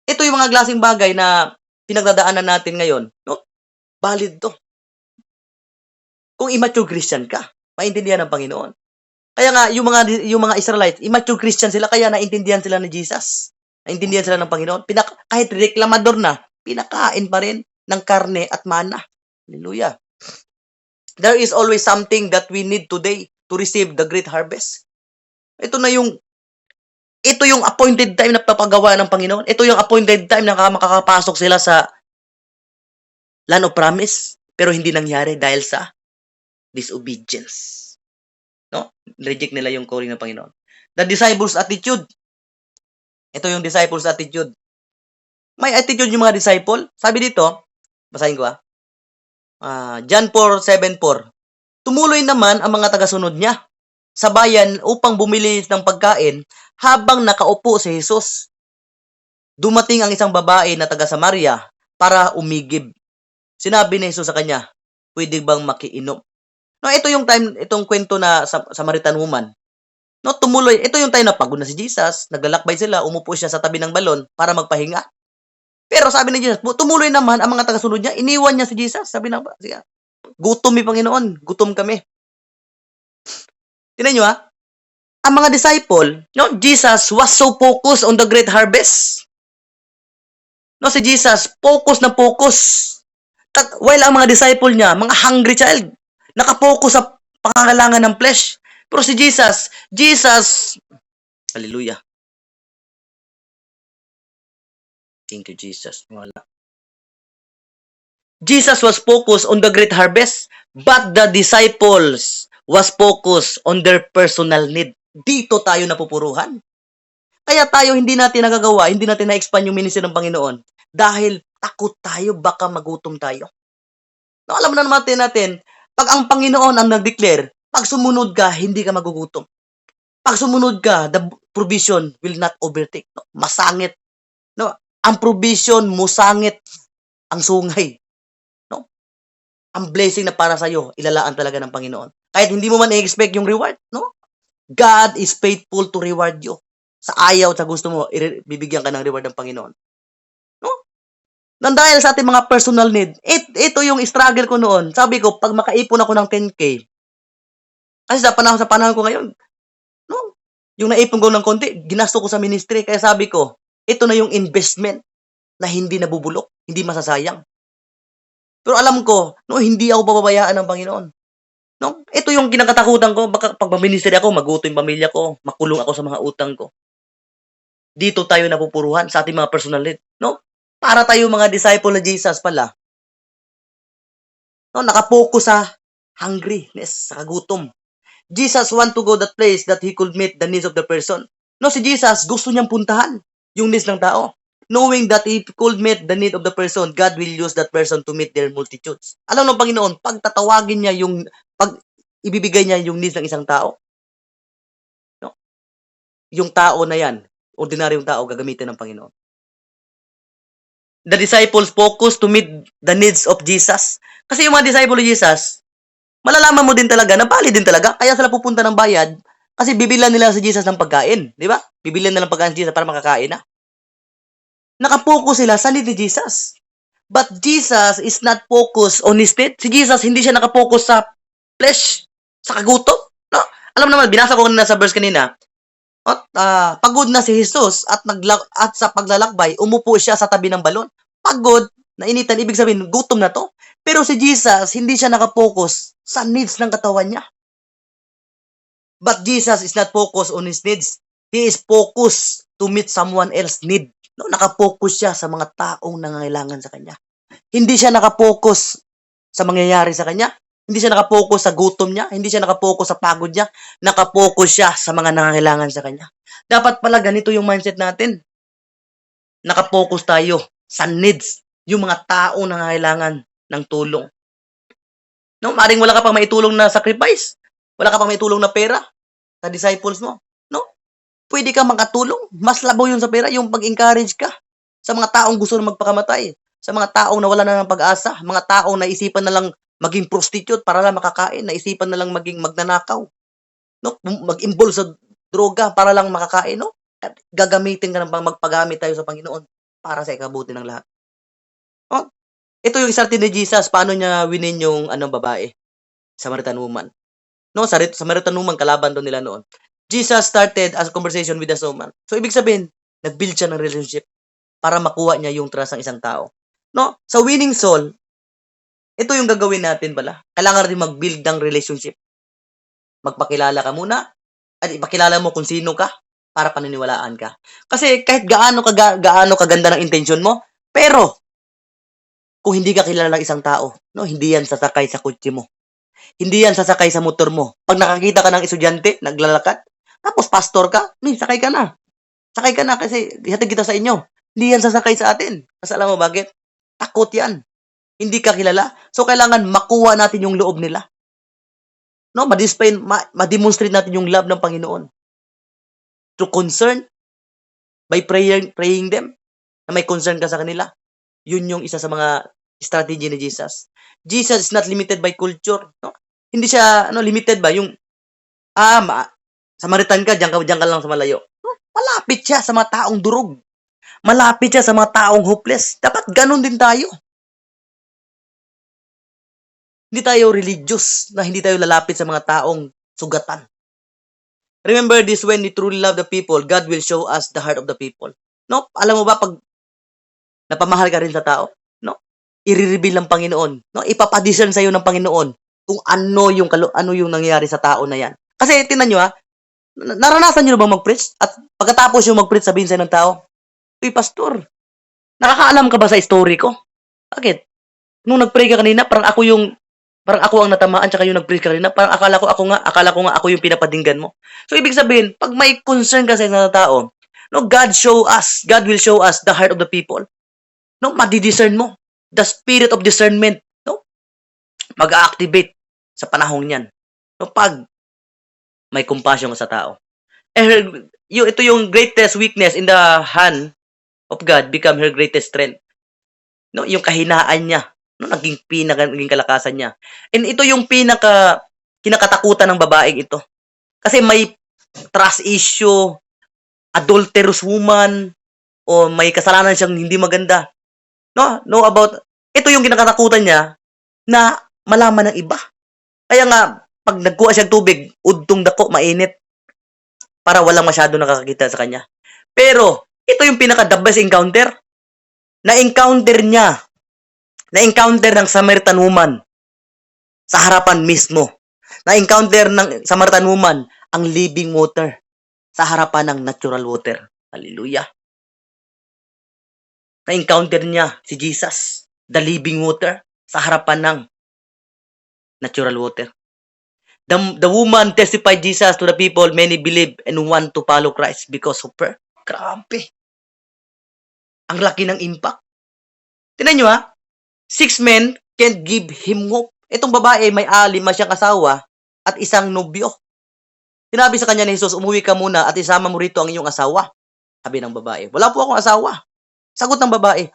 ito yung mga klaseng bagay na pinagdadaanan natin ngayon. No? Valid to. Kung immature Christian ka, maintindihan ng Panginoon. Kaya nga, yung mga Israelites, immature Christian sila, kaya naintindihan sila ni Jesus. Naintindihan sila ng Panginoon. Kahit reklamador na, pinakain pa rin ng karne at mana. Hallelujah. There is always something that we need today to receive the great harvest. Ito yung appointed time na papagawa ng Panginoon. Ito yung appointed time na makakapasok sila sa land of promise. Pero hindi nangyari dahil sa disobedience. No? Reject nila yung calling ng Panginoon. The disciples' attitude. Ito yung disciples' attitude. May attitude yung mga disciple. Sabi dito, basahin ko John 4:7-4. Tumuloy naman ang mga tagasunod niya sa bayan upang bumili ng pagkain habang nakaupo si Jesus. Dumating ang isang babae na taga Samaria para umigib. Sinabi ni Jesus sa kanya, pwede bang makiinom? No, ito yung time, itong kwento na Samaritan woman. No, tumuloy, ito yung time na pagod na si Jesus, naglalakbay sila, umupo siya sa tabi ng balon para magpahinga. Pero sabi ni Jesus, tumuloy naman ang mga tagasunod niya, iniwan niya si Jesus. Sabi na, gutom mi Panginoon, gutom kami. Tingnan nyo ang mga disciple, no, Jesus was so focused on the great harvest. No, si Jesus, focus na focus. While ang mga disciple niya, mga hungry child, nakapokus sa pangangailangan ng flesh. Pero si Jesus, hallelujah. Thank you, Jesus. Wala. Jesus was focused on the great harvest, but the disciples was focused on their personal need. Dito tayo napupuruhan. Kaya tayo hindi natin nagagawa, hindi natin na-expand yung ministry ng Panginoon. Dahil takot tayo, baka magutom tayo. No, alam na natin, pag ang Panginoon ang nag-declare, pag sumunod ka, hindi ka magugutom. Pag sumunod ka, the provision will not overtake. No? Masangit. No? Ang provision, musangit ang sungay. No? Ang blessing na para sa iyo, ilalaan talaga ng Panginoon. Kahit hindi mo man i-expect yung reward, no? God is faithful to reward you. Sa ayaw at sa gusto mo, bibigyan ka ng reward ng Panginoon. No? Nang dahil sa ating mga personal need, ito yung struggle ko noon. Sabi ko, pag makaipon ako ng 10K, kasi sa panahon ko ngayon, no? Yung naipon ko ng konti, ginasto ko sa ministry. Kaya sabi ko, ito na yung investment na hindi nabubulok, hindi masasayang. Pero alam ko, no, hindi ako pababayaan ng Panginoon. No? Ito yung kinakatakutan ko, baka pag ministry ako, maguto yung pamilya ko, makulong ako sa mga utang ko. Dito tayo napupuruhan sa ating mga personal need. No? Para tayo mga disciple na Jesus pala. No, nakapokus sa hungriness, sa kagutom. Jesus want to go that place that he could meet the needs of the person. No, si Jesus gusto niyang puntahan yung needs ng tao. Knowing that he could meet the need of the person, God will use that person to meet their multitudes. Alam ng Panginoon, pag tatawagin niya pag ibibigay niya yung needs ng isang tao, no? Yung tao na yan, ordinaryong tao, gagamitin ng Panginoon. The disciples focus to meet the needs of Jesus. Kasi yung mga disciple ni Jesus, malalaman mo din talaga na valid din talaga. Kaya sila pupunta ng bayad kasi bibilan nila si Jesus ng pagkain. Di ba? Bibilan nila ng pagkain si Jesus para makakain na. Nakapokus sila sa need ni Jesus. But Jesus is not focused on his need. Si Jesus, hindi siya nakapokus sa flesh, sa kagutom. No? Alam naman, binasa ko kanina sa verse kanina, at pagod na si Jesus at sa paglalakbay, umupo siya sa tabi ng balon. Pagod, nainitan, ibig sabihin, gutom na to. Pero si Jesus, hindi siya nakapokus sa needs ng katawan niya. But Jesus is not focused on his needs. He is focused to meet someone else's need. No, nakapokus siya sa mga taong nangangailangan sa kanya. Hindi siya nakapokus sa mangyayari sa kanya. Hindi siya nakapokus sa gutom niya. Hindi siya nakapokus sa pagod niya. Nakapokus siya sa mga nangangailangan sa kanya. Dapat pala ganito yung mindset natin. Nakapokus tayo sa needs. Yung mga taong nangangailangan ng tulong. No, maring wala ka pang maitulong na sacrifice. Wala ka pang maitulong na pera sa disciples mo. No? Pwede ka makatulong. Mas labaw yun sa pera, yung pag-encourage ka sa mga taong gusto na magpakamatay. Sa mga taong nawala na ng pag-asa. Mga taong naisipan na lang maging prostitute para lang makakain. Naisipan na lang maging magnanakaw. No? Mag-involve sa droga para lang makakain. No? At gagamitin ka ng magpagamit tayo sa Panginoon para sa ikabuti ng lahat. No? Ito yung isang ni Jesus, paano niya winin yung babae? Samaritan woman. No, Samaritan woman, kalaban doon nila noon. Jesus started as a conversation with the woman. So, ibig sabihin, nag-build siya ng relationship para makuha niya yung trust ng isang tao. No, sa winning soul, ito yung gagawin natin pala. Kailangan rin mag-build ng relationship. Magpakilala ka muna at ipakilala mo kung sino ka para paniniwalaan ka. Kasi kahit gaano kaganda ng intention mo, pero kung hindi ka kilala ng isang tao, no, hindi yan sasakay sa kotse mo. Hindi yan sasakay sa motor mo. Pag nakakita ka ng estudyante, naglalakad, tapos pastor ka, sakay ka na. Sakay ka na kasi ihatid kita sa inyo. Hindi yan sasakay sa atin. Kasi alam mo bakit? Takot yan. Hindi ka kilala. So, kailangan makuha natin yung loob nila. No, ma-demonstrate natin yung love ng Panginoon. Through concern, by praying them, na may concern ka sa kanila. Yun yung isa sa mga strategy ni Jesus. Jesus is not limited by culture. No? Hindi siya limited ba yung Samaritan ka, diyan ka lang sa malayo. No? Malapit siya sa mga taong durog. Malapit siya sa mga taong hopeless. Dapat ganun din tayo. Hindi tayo religious na hindi tayo lalapit sa mga taong sugatan. Remember this, when we truly love the people, God will show us the heart of the people. No? Alam mo ba, pag napamahal ka rin sa tao, no? I-reveal ng Panginoon, no? Ipapadiscern sa iyo ng Panginoon kung ano yung nangyayari sa tao na yan. Kasi tingnan niyo naranasan niyo na bang mag-preach? At pagkatapos yung mag-preach, sabihin sa ng tao, "Uy, pastor, nakakaalam ka ba sa story ko?" Bakit? Nung nag-pray ka kanina, parang ako ang natamaan tsaka yung nag-preach kanina, parang akala ko nga ako yung pinapadinggan mo. So ibig sabihin, pag may concern ka sa isang tao, no, God will show us the heart of the people. No, madidiscern mo. The spirit of discernment, no? Mag-activate sa panahong 'yan. No, pag may compassion ka sa tao. Ito yung greatest weakness in the hand of God become her greatest strength. No, yung kahinaan niya, no, naging kalakasan niya. And ito yung kinakatakutan ng babaeng ito. Kasi may trust issue, adulterous woman, o may kasalanan siyang hindi maganda. No about, ito yung kinakatakutan niya na malaman ng iba. Kaya nga, pag nagkuha siya ng tubig, udtong dako, mainit, para walang masyado nakakakita sa kanya. Pero, ito yung pinaka-the best encounter. Na-encounter ng Samaritan woman sa harapan mismo. Na-encounter ng Samaritan woman ang living water sa harapan ng natural water. Hallelujah. Na-encounter niya si Jesus, the living water, sa harapan ng natural water. The woman testified Jesus to the people, many believe and want to follow Christ because of her. Grabe. Ang laki ng impact. Tingnan nyo ha, 6 men can't give him hope. Itong babae may 6 siyang asawa at isang nobyo. Sinabi sa kanya ni Jesus, umuwi ka muna at isama mo rito ang iyong asawa. Sabi ng babae, wala po akong asawa. Sagot ng babae.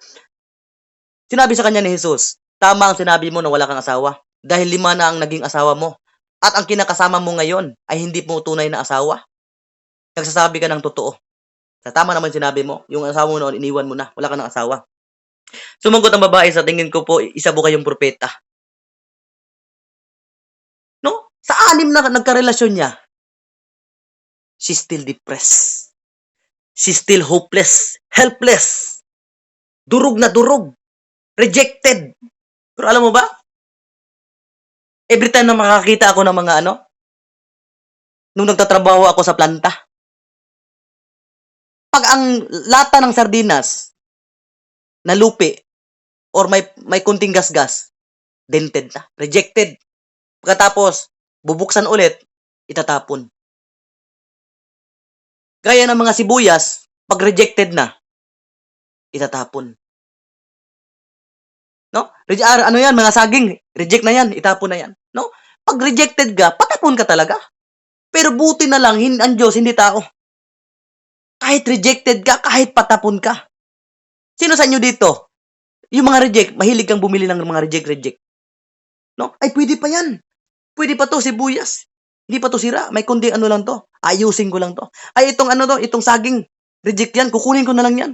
Sinabi sa kanya ni Jesus, tama ang sinabi mo na wala kang asawa. Dahil 5 na ang naging asawa mo. At ang kinakasama mo ngayon ay hindi mo tunay na asawa. Nagsasabi ka ng totoo. Tama naman sinabi mo, yung asawa mo noon, iniwan mo na. Wala ka ng asawa. Sumagot ang babae, sa tingin ko po, isa po kayong propeta. No? Sa 6 na nagkarelasyon niya, she's still depressed. She's still hopeless, helpless. Durog na durog. Rejected. Pero alam mo ba? Every time na makakita ako ng mga nung nagtatrabaho ako sa planta, pag ang lata ng sardinas na lupi or may kunting gasgas, dented na, rejected. Pagkatapos, bubuksan ulit, itatapon. Gaya ng mga sibuyas, pag rejected na, itatapon. No? Ano yan, mga saging, reject na yan, itapon na yan. No? Pag rejected ka, patapon ka talaga. Pero buti na lang, ang Diyos, hindi tao. Kahit rejected ka, kahit patapon ka. Sino sa inyo dito? Yung mga reject, mahilig kang bumili ng mga reject. No? Ay, pwede pa yan. Pwede pa to, sibuyas. Hindi pa to sira. May kundi lang to. Ayusin ko lang to. Ay, itong saging. Reject yan. Kukunin ko na lang yan.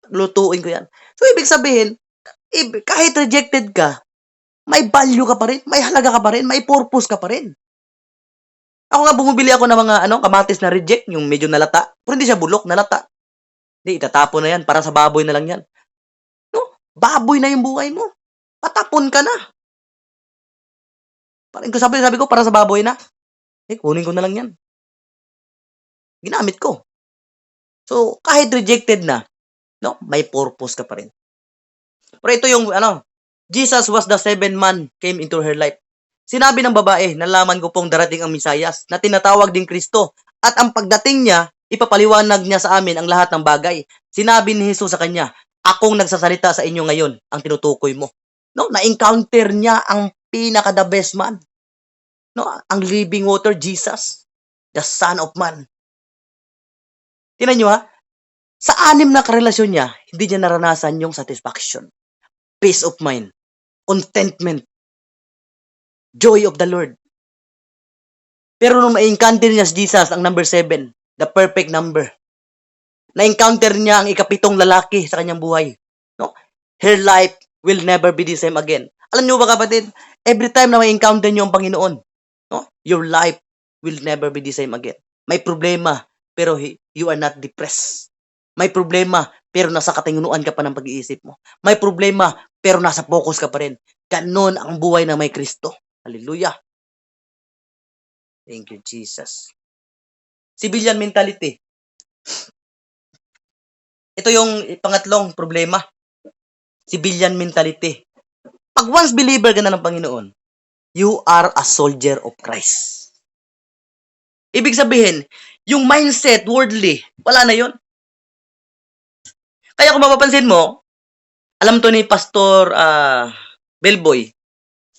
Lutuin ko yan. So, ibig sabihin, kahit rejected ka, may value ka pa rin, may halaga ka pa rin, may purpose ka pa rin. Ako nga, bumibili ako ng mga kamatis na reject, yung medyo nalata. Pero hindi siya bulok, nalata. Hindi, itatapon na yan. Para sa baboy na lang yan. No? Baboy na yung buhay mo. Patapon ka na. Parang sabi ko, para sa baboy na. Kunin ko na lang yan. Ginamit ko. So, kahit rejected na, no, may purpose ka pa rin. Pero ito yung, Jesus was the 7th man came into her life. Sinabi ng babae, nalaman ko pong darating ang Misayas na tinatawag ding Kristo. At ang pagdating niya, ipapaliwanag niya sa amin ang lahat ng bagay. Sinabi ni Jesus sa kanya, akong nagsasalita sa inyo ngayon, ang tinutukoy mo. No, na-encounter niya ang pinaka-the best man. No, ang living water, Jesus, the Son of Man. Tingnan nyo ha, sa 6 na karelasyon niya, hindi niya naranasan yung satisfaction, peace of mind, contentment, joy of the Lord. Pero nung ma-encounter niya si Jesus, ang number 7, the perfect number, na-encounter niya ang ika-7 lalaki sa kanyang buhay. No? Her life will never be the same again. Alam niyo ba kapatid, every time na ma-encounter niyo ang Panginoon, no? Your life will never be the same again. May problema, pero you are not depressed. May problema, pero nasa katinuan ka pa ng pag-iisip mo. May problema, pero nasa focus ka pa rin. Ganon ang buhay na may Kristo. Hallelujah. Thank you, Jesus. Civilian mentality. Ito yung pangatlong problema. Civilian mentality. Pag once believer ka na ng Panginoon, you are a soldier of Christ. Ibig sabihin, yung mindset, worldly, wala na yon. Kaya kung mapapansin mo, alam to ni Pastor Bellboy,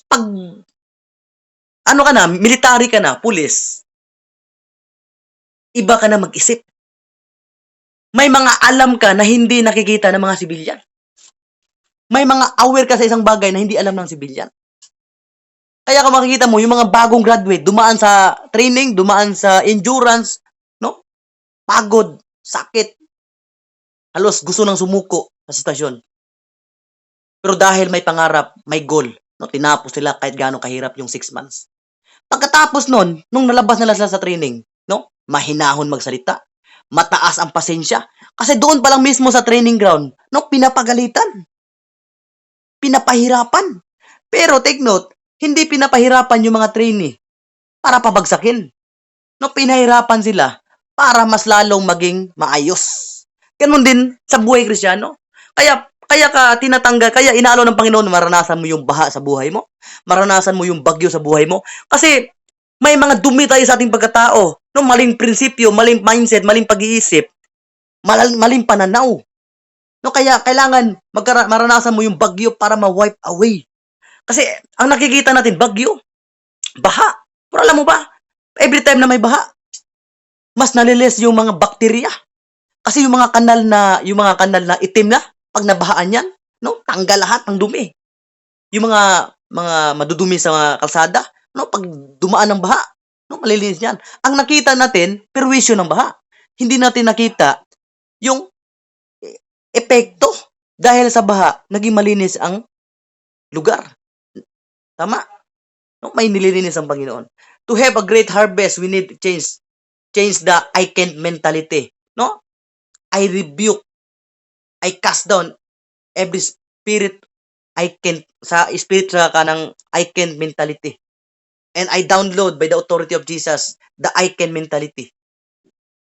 pag ano ka na, military ka na, pulis, iba ka na mag-isip. May mga alam ka na hindi nakikita ng mga sibilyan. May mga aware ka sa isang bagay na hindi alam ng sibilyan. Kaya kung makikita mo, yung mga bagong graduate, dumaan sa training, dumaan sa endurance, no? Pagod, sakit, halos gusto nang sumuko sa sitwasyon. Pero dahil may pangarap, may goal, no? Tinapos nila kahit gaano kahirap yung 6 months. Pagkatapos nun, nung nalabas na sila sa training, no? Mahinahon magsalita, mataas ang pasensya, kasi doon pa lang mismo sa training ground, no? Pinapagalitan, pinapahirapan. Pero take note, hindi pinapahirapan yung mga trainee para pabagsakin. No, pinahirapan sila para mas lalong maging maayos. Ganun din sa buhay Kristiyano. Kaya ka tinatanggal, kaya inaalo ng Panginoon na maranasan mo yung baha sa buhay mo. Maranasan mo yung bagyo sa buhay mo. Kasi may mga dumi tayo sa ating pagkatao. No, maling prinsipyo, maling mindset, maling pag-iisip, maling pananaw. No, kaya kailangan maranasan mo yung bagyo para ma-wipe away. Kasi ang nakikita natin, bagyo, baha. Pero alam mo ba, every time na may baha, mas nalilis yung mga bakterya. Kasi yung mga kanal na itim na, pag nabahaan yan, no, tanggal lahat ng dumi. Yung mga madudumi sa mga kalsada, no, pag dumaan ng baha, no, malilinis yan. Ang nakita natin, perwisyo ng baha. Hindi natin nakita yung epekto dahil sa baha, naging malinis ang lugar. Tama? No, may nililinis ang Panginoon. To have a great harvest, we need to change the I can't mentality. No? I rebuke, I cast down every spirit sa kanang I can't mentality. And I download by the authority of Jesus the I can mentality.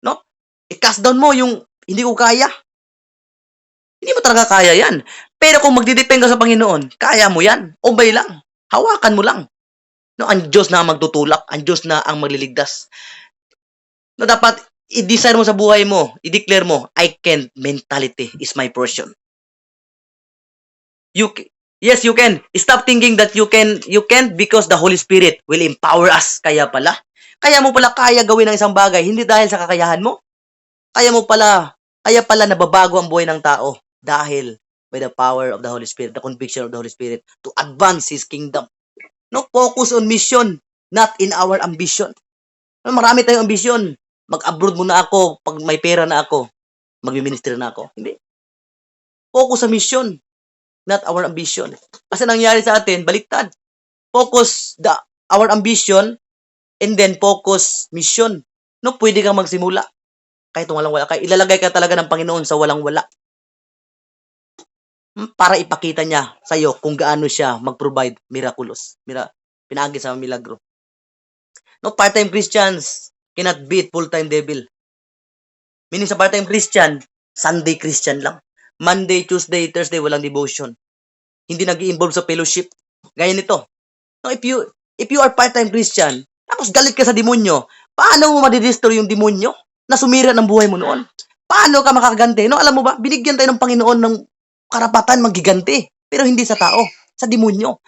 No? I-cast down mo yung hindi ko kaya. Hindi mo talaga kaya yan. Pero kung magdidepend ka sa Panginoon, kaya mo yan. Obey lang. Hawakan mo lang. No, ang Diyos na ang magtutulak, ang Diyos na ang magliligtas. No, dapat i-desire mo sa buhay mo, i-declare mo, I can mentality is my portion. Yes, you can. Stop thinking that you can because the Holy Spirit will empower us. Kaya mo pala kaya gawin ang isang bagay, hindi dahil sa kakayahan mo. Kaya pala nababago ang buhay ng tao dahil by the power of the Holy Spirit, the conviction of the Holy Spirit to advance His kingdom. No, focus on mission, not in our ambition. No, marami tayong ambisyon. Mag-abroad muna ako, pag may pera na ako, magmi-ministry na ako. Hindi. Focus sa mission, not our ambition. Kasi nangyari sa atin, baliktad. Focus our ambition and then focus mission. No, pwede kang magsimula. Kahit walang-wala. Kaya ilalagay ka talaga ng Panginoon sa walang-wala. Para ipakita niya sa iyo kung gaano siya mag-provide miraculous. Pinagi sa milagro. No, part-time Christians cannot beat full-time devil. Meaning sa part-time Christian, Sunday Christian lang. Monday, Tuesday, Thursday, walang devotion. Hindi nag-i-involve sa fellowship. Gaya nito. No, if you are part-time Christian, tapos galit ka sa demonyo, paano mo madidestroy yung demonyo na sumira ng buhay mo noon? Paano ka makakaganti? No, alam mo ba, binigyan tayo ng Panginoon ng karapatan magiganti, pero hindi sa tao, sa demonyo.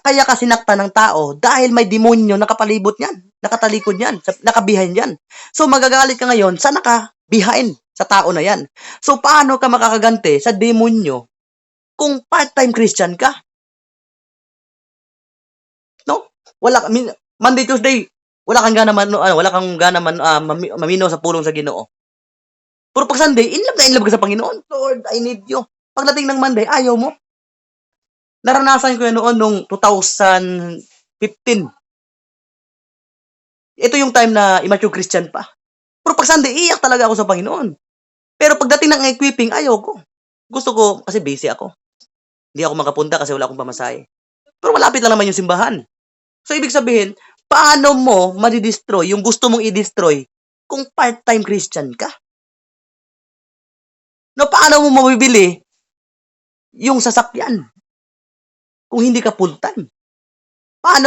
Kaya ka sinaktan ng tao dahil may demonyo nakapalibot niyan, nakatalikod niyan, nakabehind niyan. So magagalit ka ngayon sa naka-behind sa tao na yan. So paano ka makakaganti sa demonyo kung part-time Christian ka? No? Monday, Tuesday, wala kang gana maminaw sa pulong sa Ginoo. Pero pag Sunday, in love ka sa Panginoon. Lord, I need you. Pagdating ng Monday, ayaw mo. Naranasan ko yan noon nung 2015. Ito yung time na immature Christian pa. Pero pag Sunday, iyak talaga ako sa Panginoon. Pero pagdating ng equipping, ayaw ko. Gusto ko, kasi busy ako. Hindi ako makapunta kasi wala akong pamasahe. Pero malapit lang naman yung simbahan. So, ibig sabihin, paano mo madidestroy yung gusto mong i-destroy kung part-time Christian ka? No, paano mo mabibili yung sasakyan kung hindi ka full-time? Paano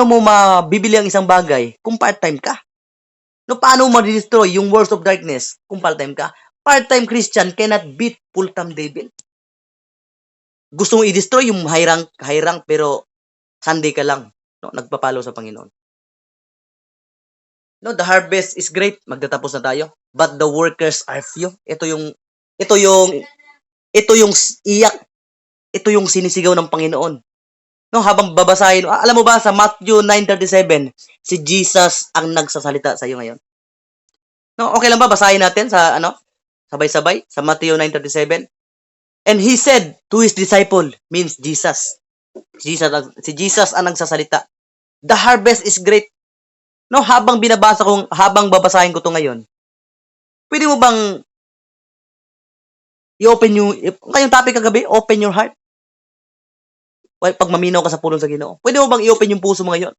mo mabibili ang isang bagay kung part-time ka? No, paano mo ma-destroy yung works of darkness kung part-time ka? Part-time Christian cannot beat full-time devil. Gusto mong i-destroy yung high rank pero Sunday ka lang, no, nagpapalo sa Panginoon. No, the harvest is great. Magtatapos na tayo. But the workers are few. Ito yung iyak. Ito yung sinisigaw ng Panginoon. No, habang babasahin, alam mo ba sa Matthew 9:37, si Jesus ang nagsasalita sa iyo ngayon. No, okay lang ba basahin natin sa sabay-sabay sa Matthew 9:37? And he said to his disciple, means Jesus. Si Jesus ang nagsasalita. The harvest is great. No, habang babasahin ko to ngayon, pwede mo bang i-open yung, ngayong topic kagabi, open your heart. Pag maminaw ka sa pulong sa Ginoo. Pwede mo bang i-open yung puso mo ngayon?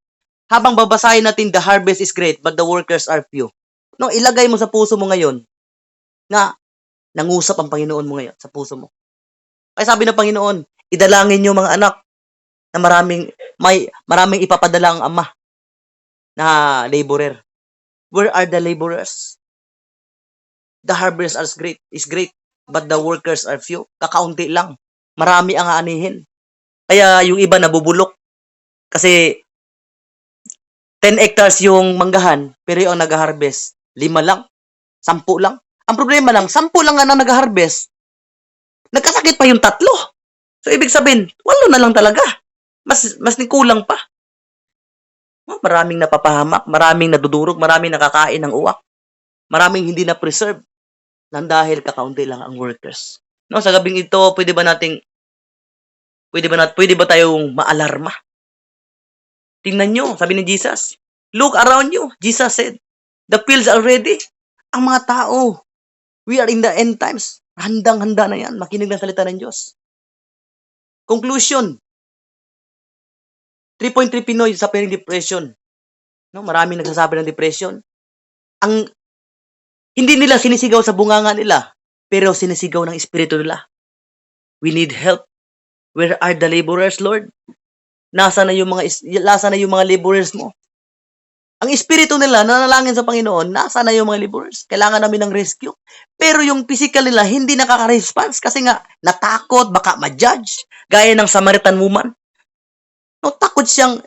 Habang babasahin natin, the harvest is great, but the workers are few. No, ilagay mo sa puso mo ngayon na nangusap ang Panginoon mo ngayon sa puso mo. Kaya sabi ng Panginoon, idalangin niyo mga anak na maraming ipapadala ang Ama na laborer. Where are the laborers? The harvest is great, but the workers are few. Kakaunti lang. Marami ang aanihin. Kaya yung iba nabubulok. Kasi 10 hectares yung manggahan, pero yung nag-harvest, 5 lang, 10 lang. Ang problema lang, 10 lang nga na nag-harvest, nagkasakit pa yung 3. So, ibig sabihin, 8 na lang talaga. Mas kulang pa. Maraming napapahamak, maraming nadudurog, maraming nakakain ng uwak, maraming hindi na preserve nang dahil kakaunti lang ang workers. No, sa gabing ito, pwede ba tayong maalarma? Tingnan nyo, sabi ni Jesus, look around you. Jesus said, the fields are ready. Ang mga tao, we are in the end times. Handang-handa na yan, makinig ng salita ng Diyos. Conclusion, 3.3 Pinoy suffering depression. No, maraming nagsasabi ng depression. Hindi nila sinisigaw sa bunganga nila, pero sinisigaw ng espiritu nila. We need help. Where are the laborers, Lord? Nasa na yung mga laborers mo? Ang espiritu nila, nanalangin sa Panginoon, nasa na yung mga laborers? Kailangan namin ng rescue. Pero yung physical nila, hindi nakaka-response kasi nga, natakot, baka ma-judge. Gaya ng Samaritan woman. No, takot siyang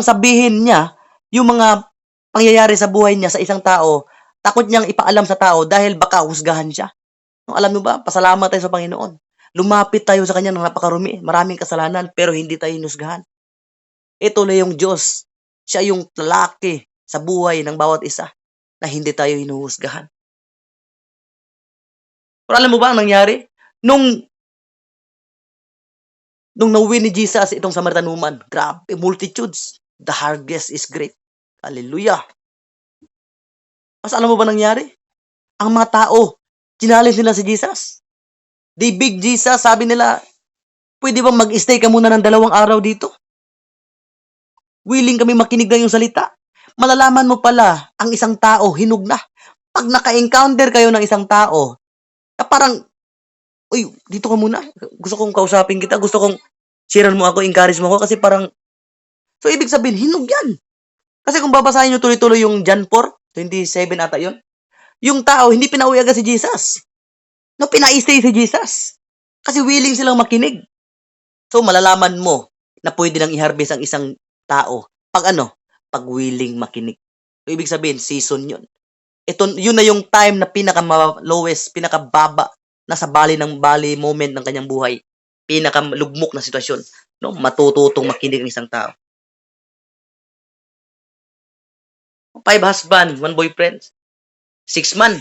sabihin niya yung mga pangyayari sa buhay niya sa isang tao. Takot niyang ipaalam sa tao dahil baka husgahan siya. No, alam mo ba, pasalamat tayo sa Panginoon. Lumapit tayo sa Kanya ng napakarumi. Maraming kasalanan, pero hindi tayo hinusgahan. Ito na yung Diyos. Siya yung lalaki sa buhay ng bawat isa na hindi tayo hinuhusgahan. Pero alam mo ba ang nangyari? Nung nauwi ni Jesus itong Samaritan woman, grabe, multitudes. The harvest is great. Hallelujah. Mas alam mo ba nangyari? Ang mga tao, challenge nila si Jesus. They big Jesus, sabi nila, pwede bang mag-stay ka muna ng 2 araw dito? Willing kami makinig ng iyong salita. Malalaman mo pala, ang isang tao, hinug na. Pag naka-encounter kayo ng isang tao, na parang, uy, dito ka muna. Gusto kong kausapin kita. Gusto kong sharean mo ako, encourage mo ako. Kasi parang, so ibig sabihin, hinug yan. Kasi kung babasahin nyo tuloy-tuloy yung John 4:27 ata yun, yung tao, hindi pinauwi agad si Jesus. No, pina-stay si Jesus. Kasi willing silang makinig. So, malalaman mo na pwede nang i-harvest ang isang tao. Pag willing makinig. So, ibig sabihin, season yun. Yun na yung time na pinaka-lowest, pinaka-baba, nasa bali moment ng kanyang buhay. Pinaka-lugmok na sitwasyon. No? Matututong makinig ng isang tao. 5 husband, 1 boyfriend. 6 man.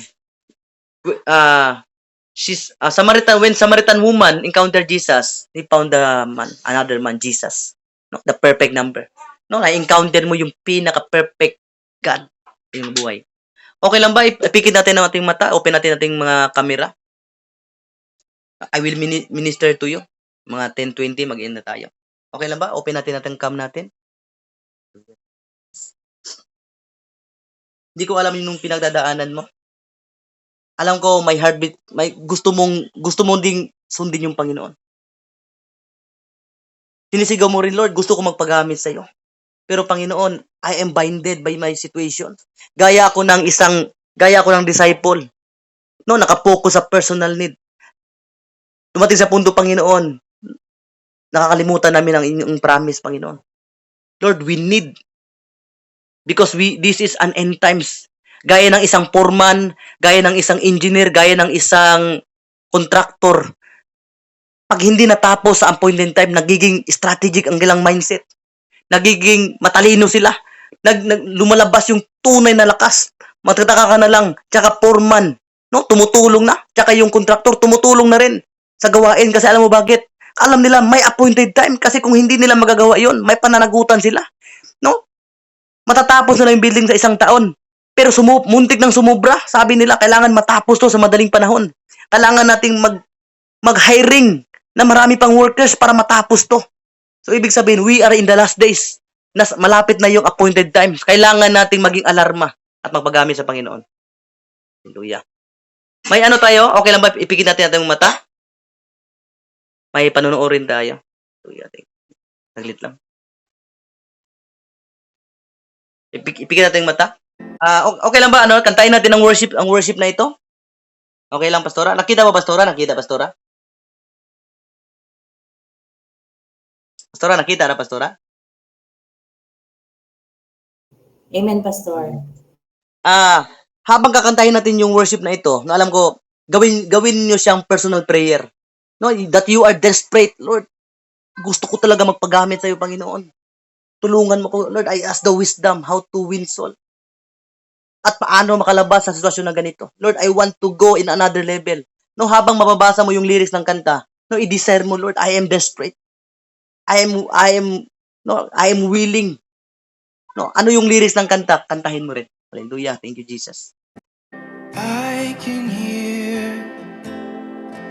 When Samaritan woman encountered Jesus, he found another man, Jesus. No? The perfect number. No, na-encounter mo yung pinaka-perfect God yung buhay. Okay lang ba? Ipikit natin ang ating mata. Open natin ating mga camera. I will minister to you. Mga 10:20, mag-end na tayo. Okay lang ba? Open natin ating cam natin. Hindi ko alam yung pinagdadaanan mo. Alam ko may heartbeat, may gusto mong ding sundin yung Panginoon. Sinisigaw mo rin, Lord, gusto ko magpagamit sa iyo. Pero Panginoon, I am binded by my situation. Gaya ako ng disciple No, nakapokus sa personal need. Dumating sa punto, Panginoon, nakakalimutan namin ang inyong promise, Panginoon. Lord, we need, because this is an end times. Gaya ng isang foreman, gaya ng isang engineer, gaya ng isang contractor. Pag hindi natapos sa appointed time, nagiging strategic ang kanilang mindset. Nagiging matalino sila. Lumalabas yung tunay na lakas. Matataka ka na lang, tsaka foreman, no, tumutulong na. Tsaka yung contractor, tumutulong na rin sa gawain. Kasi alam mo bakit? Alam nila may appointed time. Kasi kung hindi nila magagawa yon, may pananagutan sila. No? Matatapos na yung building sa isang taon. Pero muntik ng sumubra. Sabi nila, kailangan matapos to sa madaling panahon. Kailangan nating mag-hiring na marami pang workers para matapos to. So, ibig sabihin, we are in the last days. Malapit na yung appointed times. Kailangan nating maging alarma at magpagamit sa Panginoon. Hallelujah. May ano tayo? Okay lang ba? Ipikit natin yung mata? May panunuorin tayo. Hallelujah. Saglit lang. Ipikit natin yung mata. Okay lang ba? Kantahin natin ang worship na ito? Okay lang, Pastora? Nakita ba, Pastora? Pastora? Pastora, nakita na, Pastora? Amen, Pastor. Habang kakantahin natin yung worship na ito, na alam ko, gawin niyo siyang personal prayer. No, that you are desperate, Lord. Gusto ko talaga magpagamit sa iyo, Panginoon. Tulungan mo ko, Lord. I ask the wisdom how to win soul. At paano makalabas sa sitwasyon na ganito. Lord, I want to go in another level. No, habang mababasa mo yung lyrics ng kanta, no, i-desire mo, Lord, I am desperate. I am willing. No, ano yung lyrics ng kanta? Kantahin mo rin. Hallelujah. Thank you, Jesus. I can hear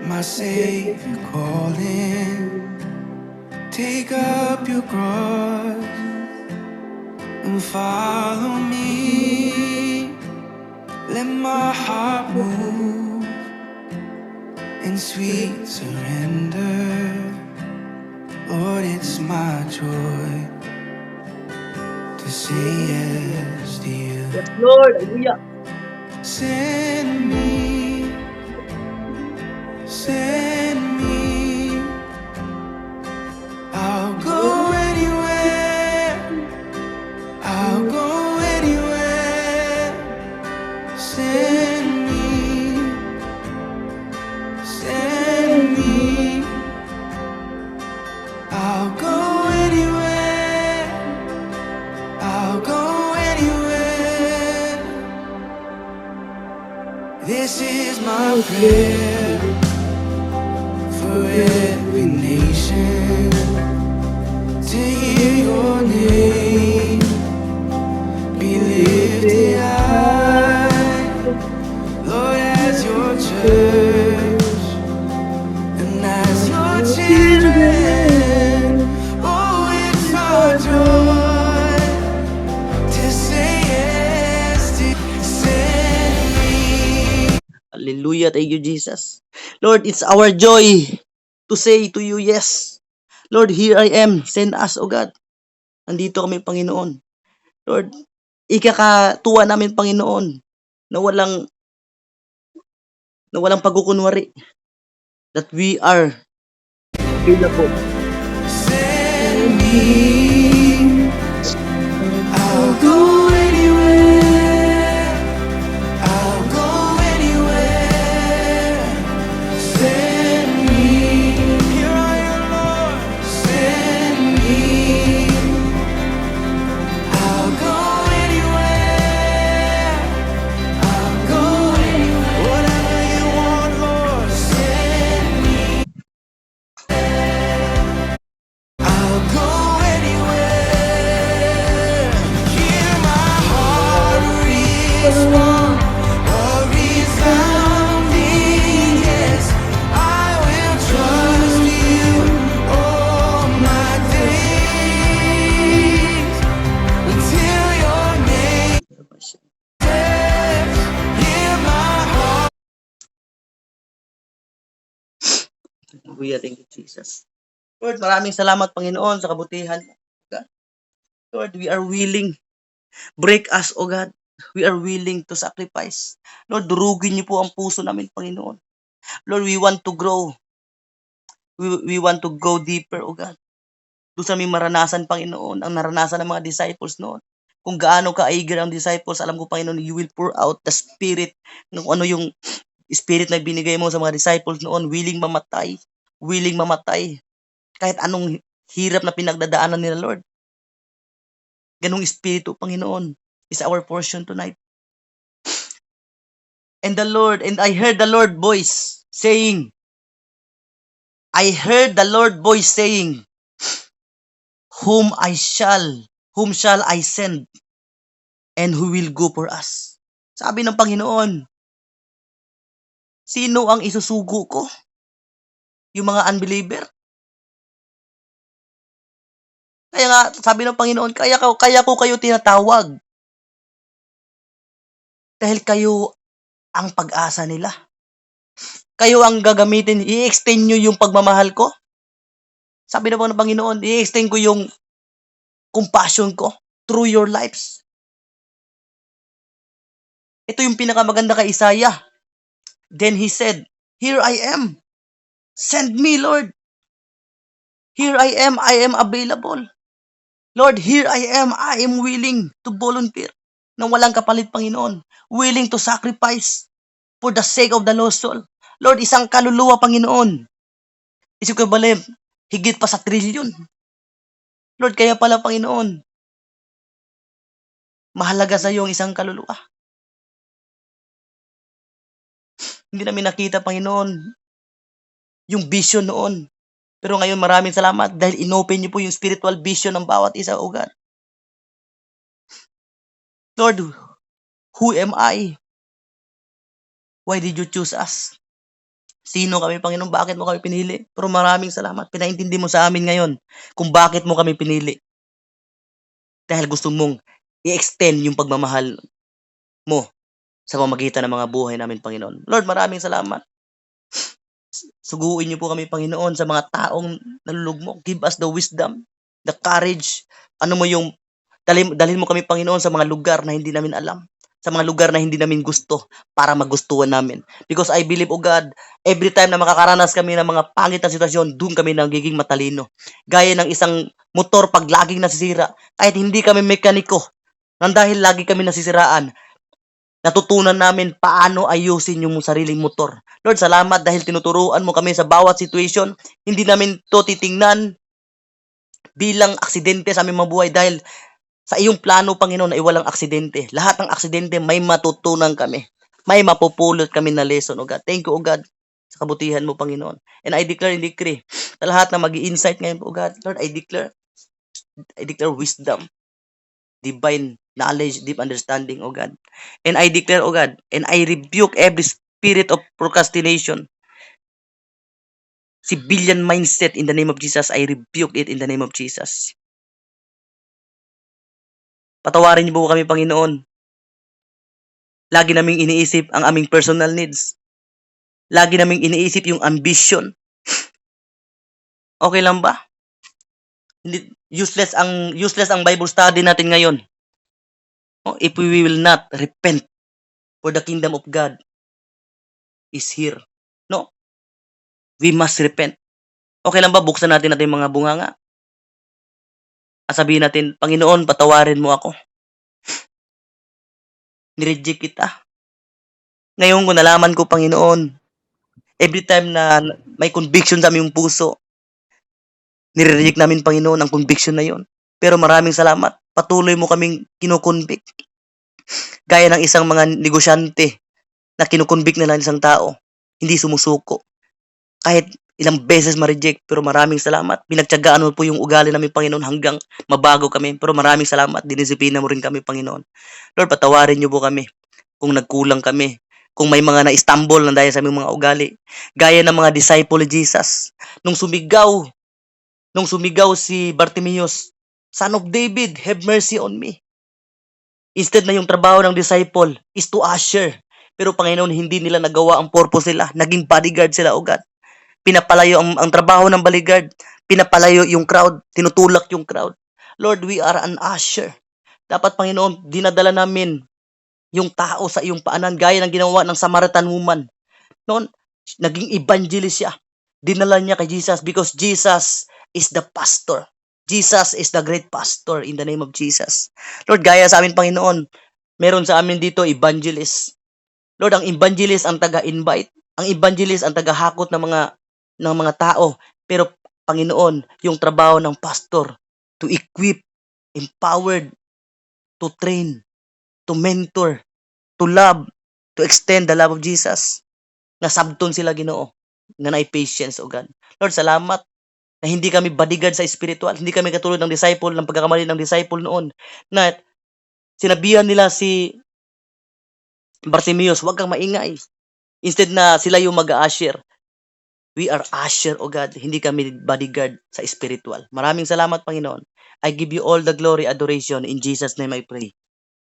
my Savior calling. Take up your cross and follow me. Let my heart move in sweet surrender. Lord, it's my joy to say yes to you. Yes, Lord. Hallelujah. Send me, send me. I'll go anywhere, I'll go anywhere. Send me, send me. I'll go anywhere, I'll go anywhere. This is my prayer for every nation, to hear your name be lifted high, Lord, as your church and as your children. Oh, it's our joy to say yes to send me. Hallelujah. Thank you, Jesus. Lord, it's our joy to say to you, yes. Lord, here I am. Send us, O God. Nandito kami, Panginoon. Lord, ikakatuwa namin, Panginoon, na walang pagkukunwari. That we are available. Send me, I'll go anywhere, I'll go anywhere. Send me, here I am, Lord. Send me, I'll go anywhere, I'll go anywhere. Whatever you want, Lord, send me. I'll go anywhere. Hear my heart respond, a resounding yes. I will trust you all my days until your name says. Hear my heart. Hallelujah. Thank you, Jesus. Lord, maraming salamat, Panginoon, sa kabutihan. God. Lord, we are willing. Break us, O God. We are willing to sacrifice. Lord, durugin niyo po ang puso namin, Panginoon. Lord, we want to grow. We want to go deeper, O God. Doon sa aming maranasan, Panginoon, ang naranasan ng mga disciples noon. Kung gaano ka-eager ang disciples, alam ko, Panginoon, you will pour out the Spirit. Kung ano yung Spirit na binigay mo sa mga disciples noon, willing mamatay. Willing mamatay. Kahit anong hirap na pinagdadaanan nila, Lord. Ganong Espiritu, Panginoon, is our portion tonight. And I heard the Lord voice saying, whom shall I send, and who will go for us? Sabi ng Panginoon, sino ang isusugo ko? Yung mga unbeliever? Kaya nga, sabi ng Panginoon, kaya ko kayo tinatawag. Dahil kayo ang pag-asa nila. Kayo ang gagamitin, i-extend nyo yung pagmamahal ko. Sabi na po ng Panginoon, i-extend ko yung compassion ko through your lives. Ito yung pinakamaganda kay Isaiah. Then he said, here I am. Send me, Lord. Here I am available. Lord, here I am willing to volunteer. Nang walang kapalit, Panginoon. Willing to sacrifice for the sake of the lost soul. Lord, isang kaluluwa, Panginoon. Isip ko ba, higit pa sa trilyon. Lord, kaya pala, Panginoon, mahalaga sa iyo ang isang kaluluwa. Hindi namin nakita, Panginoon, yung vision noon. Pero ngayon, maraming salamat dahil inopen niyo po yung spiritual vision ng bawat isa, O God. Lord, who am I? Why did you choose us? Sino kami, Panginoon? Bakit mo kami pinili? Pero maraming salamat. Pinaintindi mo sa amin ngayon kung bakit mo kami pinili. Dahil gusto mong i-extend yung pagmamahal mo sa pamamagitan ng mga buhay namin, Panginoon. Lord, maraming salamat. Suguin niyo po kami, Panginoon, sa mga taong nalulugmok. Give us the wisdom, the courage. Dalhin mo kami, Panginoon, sa mga lugar na hindi namin alam. Sa mga lugar na hindi namin gusto para magustuhan namin. Because I believe, O God, every time na makakaranas kami ng mga pangit na sitwasyon, doon kami nagiging matalino. Gaya ng isang motor pag laging nasisira. Kahit hindi kami mekaniko, nang dahil lagi kami nasisiraan, natutunan namin paano ayusin yung sariling motor. Lord, salamat dahil tinuturuan mo kami sa bawat situation. Hindi namin to titingnan bilang aksidente sa aming mabuhay dahil sa iyong plano, Panginoon, ay walang aksidente. Lahat ng aksidente may matutunan kami. May mapupulot kami na lesson, O God. Thank you, O God, sa kabutihan mo, Panginoon. And I declare and decree sa lahat na mag-i-insight ngayon, O God, Lord, I declare wisdom, divine knowledge, deep understanding, O God. And I declare, O God, and I rebuke every spirit of procrastination, civilian mindset in the name of Jesus. I rebuke it in the name of Jesus. Patawarin niyo po kami, Panginoon. Lagi naming iniisip ang aming personal needs. Lagi naming iniisip yung ambition. Okay lang ba? Useless ang Bible study natin ngayon. If we will not repent, for the kingdom of God is here. No? We must repent. Okay lang ba buksan natin yung mga bunganga? At sabihin natin, Panginoon, patawarin mo ako. Nireject kita. Ngayon ko nalaman ko, Panginoon, every time na may conviction sa aming puso, nire-reject namin, Panginoon, ang conviction na yon. Pero maraming salamat. Patuloy mo kaming kinukonvict. Gaya ng isang mga negosyante na kinukonvict nila isang tao, hindi sumusuko. Kahit ilang beses ma-reject, pero maraming salamat. Pinagtiyagaan mo po yung ugali namin, Panginoon, hanggang mabago kami. Pero maraming salamat. Dinisipina mo rin kami, Panginoon. Lord, patawarin niyo po kami kung nagkulang kami. Kung may mga na-stumble na dahil sa aming mga ugali. Gaya ng mga disciple ni Jesus. Nung sumigaw si Bartimaeus, Son of David, have mercy on me. Instead na yung trabaho ng disciple is to usher. Pero Panginoon, hindi nila nagawa ang purpose nila. Naging bodyguard sila, O God. Pinapalayo ang trabaho ng bodyguard. Pinapalayo yung crowd. Tinutulak yung crowd. Lord, we are an usher. Dapat, Panginoon, dinadala namin yung tao sa iyong paanan gaya ng ginawa ng Samaritan woman. Noon, naging evangelist siya. Dinala niya kay Jesus because Jesus is the pastor. Jesus is the great pastor in the name of Jesus. Lord, gaya sa amin, Panginoon, meron sa amin dito evangelist. Lord, ang evangelist ang taga-invite. Ang evangelist ang taga-hakot ng mga tao. Pero, Panginoon, yung trabaho ng pastor to equip, empowered, to train, to mentor, to love, to extend the love of Jesus. Nasabton sila, Ginoo. Nga na patience, O God. Lord, salamat na hindi kami bodyguard sa spiritual. Hindi kami katulad ng disciple, ng pagkakamali ng disciple noon. Na sinabihan nila si Bartimeus, huwag kang maingay. Instead na sila yung mag-a-usher. We are usher, O God. Hindi kami bodyguard sa spiritual. Maraming salamat, Panginoon. I give you all the glory, adoration. In Jesus' name I pray.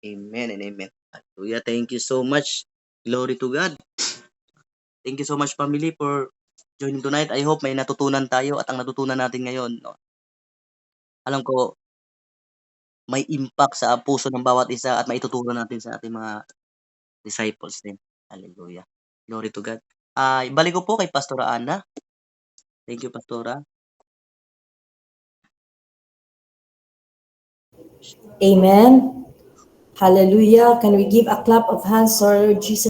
Amen and amen. Hallelujah. Thank you so much. Glory to God. Thank you so much, family, for joining tonight. I hope may natutunan tayo at ang natutunan natin ngayon, no, alam ko, may impact sa puso ng bawat isa at maituturo natin sa ating mga disciples din. Hallelujah. Glory to God. Ibalik ko po kay Pastora Ana. Thank you, Pastora. Amen. Hallelujah. Can we give a clap of hands for Jesus?